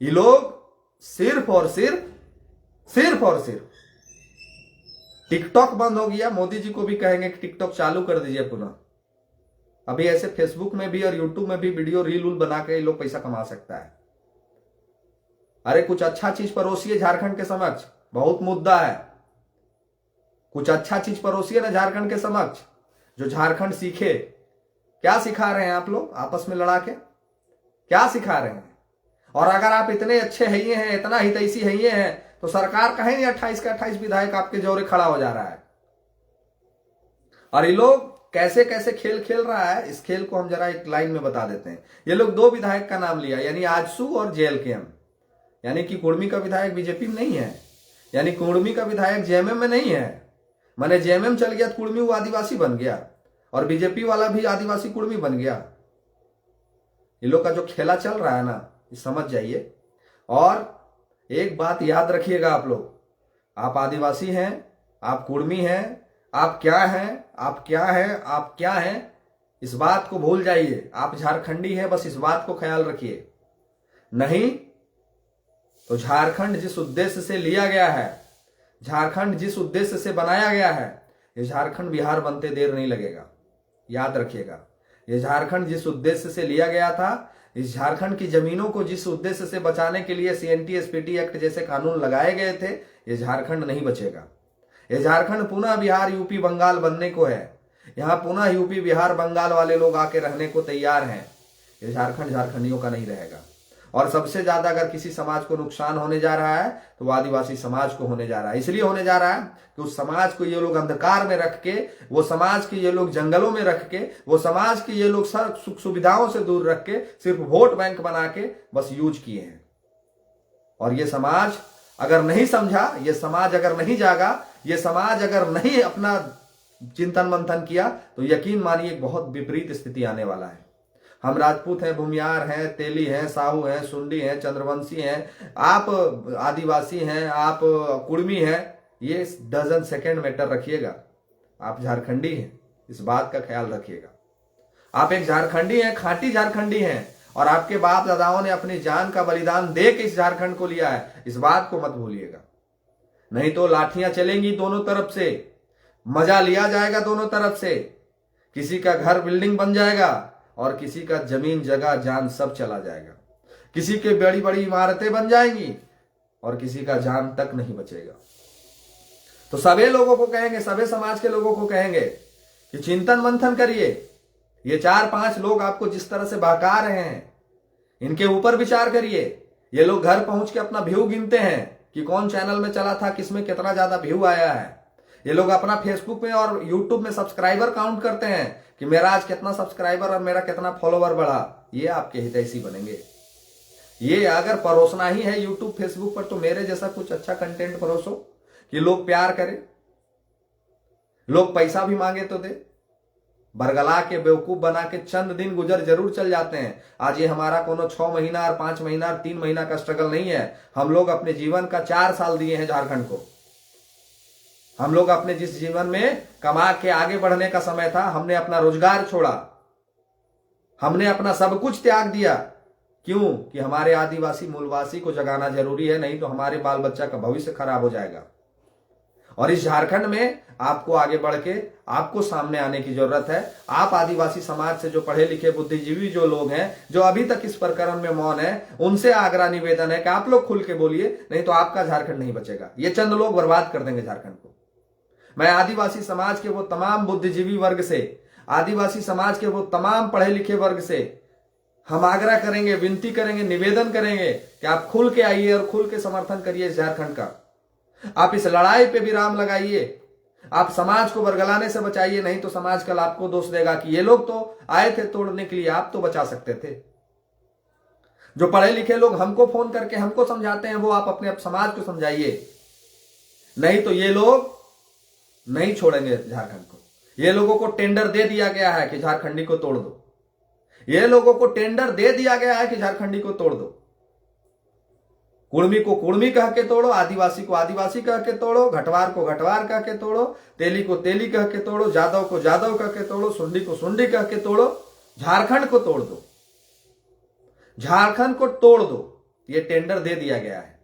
ये लोग सिर्फ और सिर्फ टिकटॉक बंद हो गया, मोदी जी को भी कहेंगे कि टिकटॉक चालू कर दीजिए पुनः। अभी ऐसे फेसबुक में भी और यूट्यूब में भी वीडियो रील उल बना के ये लोग पैसा कमा सकता है। अरे कुछ अच्छा चीज परोसिए झारखंड के समक्ष, बहुत मुद्दा है। कुछ अच्छा चीज परोसिए ना झारखंड के समक्ष, जो झारखंड सीखे। क्या सिखा रहे हैं आप लोग आपस में लड़ा के? क्या सिखा रहे हैं? और अगर आप इतने अच्छे है हैं, इतना हितैषी है, तो सरकार कहे नहीं 28 का 28 विधायक आपके जोरे खड़ा हो जा रहा है। और ये लोग कैसे कैसे खेल खेल रहा है, इस खेल को हम जरा एक लाइन में बता देते हैं। ये लोग दो विधायक का नाम लिया, यानी आजसू और जेएलकेएम, यानी कि कुर्मी का विधायक बीजेपी में नहीं है, यानी कुर्मी का विधायक जेएमएम में नहीं है। माने जेएमएम चल गया तो कुर्मी वो आदिवासी बन गया, और बीजेपी वाला भी आदिवासी कुर्मी बन गया। ये लोग का जो खेला चल रहा है ना, ये समझ जाइए। और एक बात याद रखिएगा आप लोग, आप आदिवासी हैं, आप कुर्मी हैं, आप क्या हैं, आप क्या हैं, आप क्या हैं, इस बात को भूल जाइए। आप झारखंडी हैं, बस इस बात को ख्याल रखिए। नहीं तो झारखंड जिस उद्देश्य से लिया गया है, झारखंड जिस उद्देश्य से बनाया गया है, ये झारखंड बिहार बनते देर नहीं लगेगा। याद रखिएगा, ये झारखंड जिस उद्देश्य से लिया गया था, इस झारखंड की जमीनों को जिस उद्देश्य से बचाने के लिए सीएनटी एसपीटी एक्ट जैसे कानून लगाए गए थे, ये झारखंड नहीं बचेगा। ये झारखंड पुनः बिहार यूपी बंगाल बनने को है। यहां पुनः यूपी बिहार बंगाल वाले लोग आके रहने को तैयार हैं। ये झारखंड झारखंडियों का नहीं रहेगा। और सबसे ज्यादा अगर किसी समाज को नुकसान होने जा रहा है तो वो आदिवासी समाज को होने जा रहा है। इसलिए होने जा रहा है कि उस समाज को ये लोग अंधकार में रख के, वो समाज के ये लोग जंगलों में रख के, वो समाज के ये लोग सुख सुविधाओं से दूर रख के सिर्फ वोट बैंक बना के बस यूज किए हैं। और ये समाज अगर नहीं समझा, ये समाज अगर नहीं जागा, ये समाज अगर नहीं अपना चिंतन मंथन किया तो यकीन मानिए बहुत विपरीत स्थिति आने वाला है। हम राजपूत हैं, भूमियार हैं, तेली हैं, साहू हैं, सुंडी हैं, चंद्रवंशी हैं, आप आदिवासी हैं, आप कुर्मी हैं, ये डजन सेकंड मैटर रखिएगा। आप झारखंडी हैं, इस बात का ख्याल रखिएगा। आप एक झारखंडी हैं, खांटी झारखंडी हैं, और आपके बाप दादाओं ने अपनी जान का बलिदान दे के इस झारखंड को लिया है। इस बात को मत भूलिएगा। नहीं तो लाठियां चलेंगी दोनों तरफ से, मजा लिया जाएगा दोनों तरफ से। किसी का घर बिल्डिंग बन जाएगा और किसी का जमीन जगह जान सब चला जाएगा। किसी के बड़ी बड़ी इमारतें बन जाएंगी और किसी का जान तक नहीं बचेगा। तो सभी लोगों को कहेंगे, सभी समाज के लोगों को कहेंगे कि चिंतन मंथन करिए। ये 4-5 लोग आपको जिस तरह से बहका रहे हैं, इनके ऊपर विचार करिए। ये लोग घर पहुंच के अपना व्यू गिनते हैं कि कौन चैनल में चला था, किसमें कितना ज्यादा व्यू आया है। ये लोग अपना फेसबुक में और यूट्यूब में सब्सक्राइबर काउंट करते हैं कि मेरा आज कितना सब्सक्राइबर और मेरा कितना फॉलोवर बढ़ा। ये आपके हितैषी बनेंगे। ये अगर परोसना ही है यूट्यूब फेसबुक पर, तो मेरे जैसा कुछ अच्छा कंटेंट परोसो कि लोग प्यार करें, लोग पैसा भी मांगे तो दे। बरगला के बेवकूफ बना के चंद दिन गुजर जरूर चल जाते हैं। आज ये हमारा कोनो 6 महीना और 5 महीना और 3 महीना का स्ट्रगल नहीं है। हम लोग अपने जीवन का 4 साल दिए हैं झारखंड को। हम लोग अपने जिस जीवन में कमा के आगे बढ़ने का समय था, हमने अपना रोजगार छोड़ा, हमने अपना सब कुछ त्याग दिया। क्यों? कि हमारे आदिवासी मूलवासी को जगाना जरूरी है, नहीं तो हमारे बाल बच्चा का भविष्य खराब हो जाएगा। और इस झारखंड में आपको आगे बढ़ के आपको सामने आने की जरूरत है। आप आदिवासी समाज से जो पढ़े लिखे बुद्धिजीवी जो लोग हैं, जो अभी तक इस प्रकरण में मौन है, उनसे आग्रह निवेदन है कि आप लोग खुल के बोलिए, नहीं तो आपका झारखंड नहीं बचेगा। ये चंद लोग बर्बाद कर देंगे झारखंड को। मैं आदिवासी समाज के वो तमाम बुद्धिजीवी वर्ग से, आदिवासी समाज के वो तमाम पढ़े लिखे वर्ग से हम आग्रह करेंगे, विनती करेंगे, निवेदन करेंगे कि आप खुल के आइए और खुल के समर्थन करिए झारखंड का। आप इस लड़ाई पे विराम लगाइए। आप समाज को बरगलाने से बचाइए, नहीं तो समाज कल आपको दोष देगा कि ये लोग तो आए थे तोड़ने के लिए, आप तो बचा सकते थे। जो पढ़े लिखे लोग हमको फोन करके हमको समझाते हैं, वो आप अपने समाज को समझाइए। नहीं तो ये लोग नहीं छोड़ेंगे झारखंड को। ये लोगों को टेंडर दे दिया गया है कि झारखंडी को तोड़ दो। ये लोगों को टेंडर दे दिया गया है कि झारखंडी को तोड़ दो। कुर्मी को कुर्मी कह के तोड़ो, आदिवासी को आदिवासी कह के तोड़ो, घटवार को घटवार कह के तोड़ो, तेली को तेली कह के तोड़ो, जादव को जादव कह के तोड़ो, सुंडी को सुंडी कह के तोड़ो। झारखंड को तोड़ दो, झारखंड को तोड़ दो। ये टेंडर दे दिया गया है।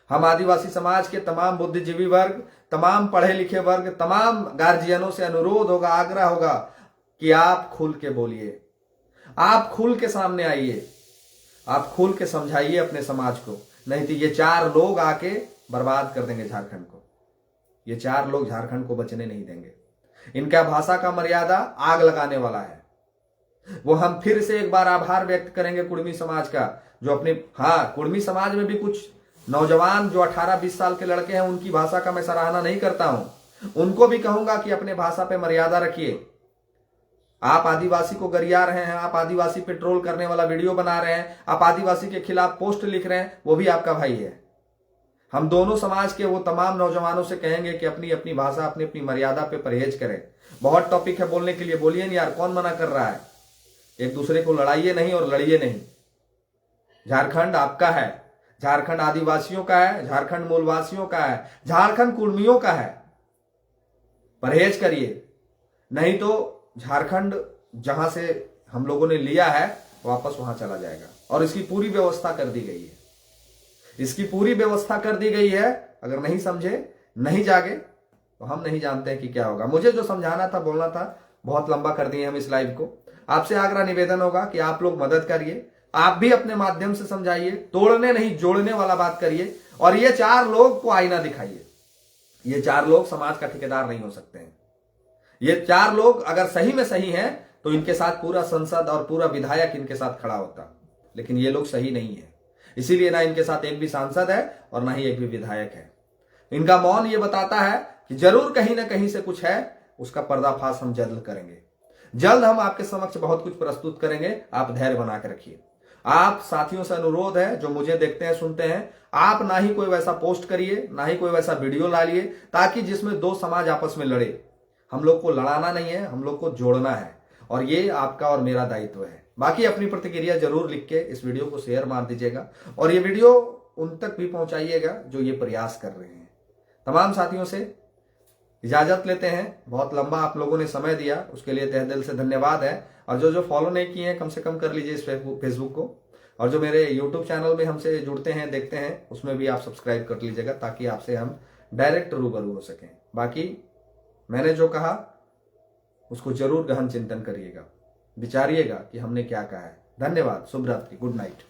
हम आदिवासी समाज के तमाम बुद्धिजीवी वर्ग, तमाम पढ़े लिखे वर्ग, तमाम गार्जियनों से अनुरोध होगा, आग्रह होगा कि आप खुल के बोलिए, आप खुल के सामने आइए, आप खुल के समझाइए अपने समाज को। नहीं तो ये 4 लोग आके बर्बाद कर देंगे झारखंड को। ये 4 लोग झारखंड को बचने नहीं देंगे। इनका भाषा का मर्यादा आग लगाने वाला है। वो हम फिर से एक बार आभार व्यक्त करेंगे कुर्मी समाज का, जो अपने कुर्मी समाज में भी कुछ नौजवान जो 18-20 साल के लड़के हैं, उनकी भाषा का मैं सराहना नहीं करता हूं। उनको भी कहूंगा कि अपने भाषा पे मर्यादा रखिए। आप आदिवासी को गरिया रहे हैं, आप आदिवासी पे ट्रोल करने वाला वीडियो बना रहे हैं, आप आदिवासी के खिलाफ पोस्ट लिख रहे हैं, वो भी आपका भाई है। हम दोनों समाज के वो तमाम नौजवानों से कहेंगे कि अपनी अपनी भाषा, अपनी अपनी मर्यादा पे परहेज करें। बहुत टॉपिक है बोलने के लिए, बोलिए नहीं यार, कौन मना कर रहा है। एक दूसरे को लड़ाइए नहीं और लड़िए नहीं। झारखंड आपका है, झारखंड आदिवासियों का है, झारखंड मूलवासियों का है, झारखंड कुर्मियों का है। परहेज करिए, नहीं तो झारखंड जहां से हम लोगों ने लिया है वापस वहां चला जाएगा। और इसकी पूरी व्यवस्था कर दी गई है, इसकी पूरी व्यवस्था कर दी गई है। अगर नहीं समझे, नहीं जागे तो हम नहीं जानते हैं कि क्या होगा। मुझे जो समझाना था, बोलना था, बहुत लंबा कर दिए हम इस लाइव को। आपसे आग्रह निवेदन होगा कि आप लोग मदद करिए, आप भी अपने माध्यम से समझाइए, तोड़ने नहीं जोड़ने वाला बात करिए। और ये 4 लोग को आईना दिखाइए। ये 4 लोग समाज का ठेकेदार नहीं हो सकते हैं। ये 4 लोग अगर सही में सही हैं तो इनके साथ पूरा संसद और पूरा विधायक इनके साथ खड़ा होता, लेकिन ये लोग सही नहीं है। इसीलिए ना इनके साथ एक भी सांसद है और ना ही एक भी विधायक है। इनका मौन ये बताता है कि जरूर कहीं ना कहीं से कुछ है, उसका पर्दाफाश हम जल्द करेंगे। जल्द हम आपके समक्ष बहुत कुछ प्रस्तुत करेंगे। आप धैर्य बना के रखिए। आप साथियों से अनुरोध है, जो मुझे देखते हैं सुनते हैं, आप ना ही कोई वैसा पोस्ट करिए, ना ही कोई वैसा वीडियो ला लिए ताकि जिसमें 2 समाज आपस में लड़े। हम लोग को लड़ाना नहीं है, हम लोग को जोड़ना है, और ये आपका और मेरा दायित्व है। बाकी अपनी प्रतिक्रिया जरूर लिख के इस वीडियो को शेयर मार दीजिएगा और ये वीडियो उन तक भी पहुंचाइएगा जो ये प्रयास कर रहे हैं। तमाम साथियों से इजाजत लेते हैं। बहुत लंबा आप लोगों ने समय दिया, उसके लिए तहे दिल से धन्यवाद है। और जो फॉलो नहीं किए हैं कम से कम कर लीजिए इस फेसबुक को, और जो मेरे यूट्यूब चैनल में हमसे जुड़ते हैं, देखते हैं, उसमें भी आप सब्सक्राइब कर लीजिएगा ताकि आपसे हम डायरेक्ट रूबरू हो सकें। बाकी मैंने जो कहा उसको जरूर गहन चिंतन करिएगा, विचारिएगा कि हमने क्या कहा है। धन्यवाद, शुभ रात्रि, गुड नाइट।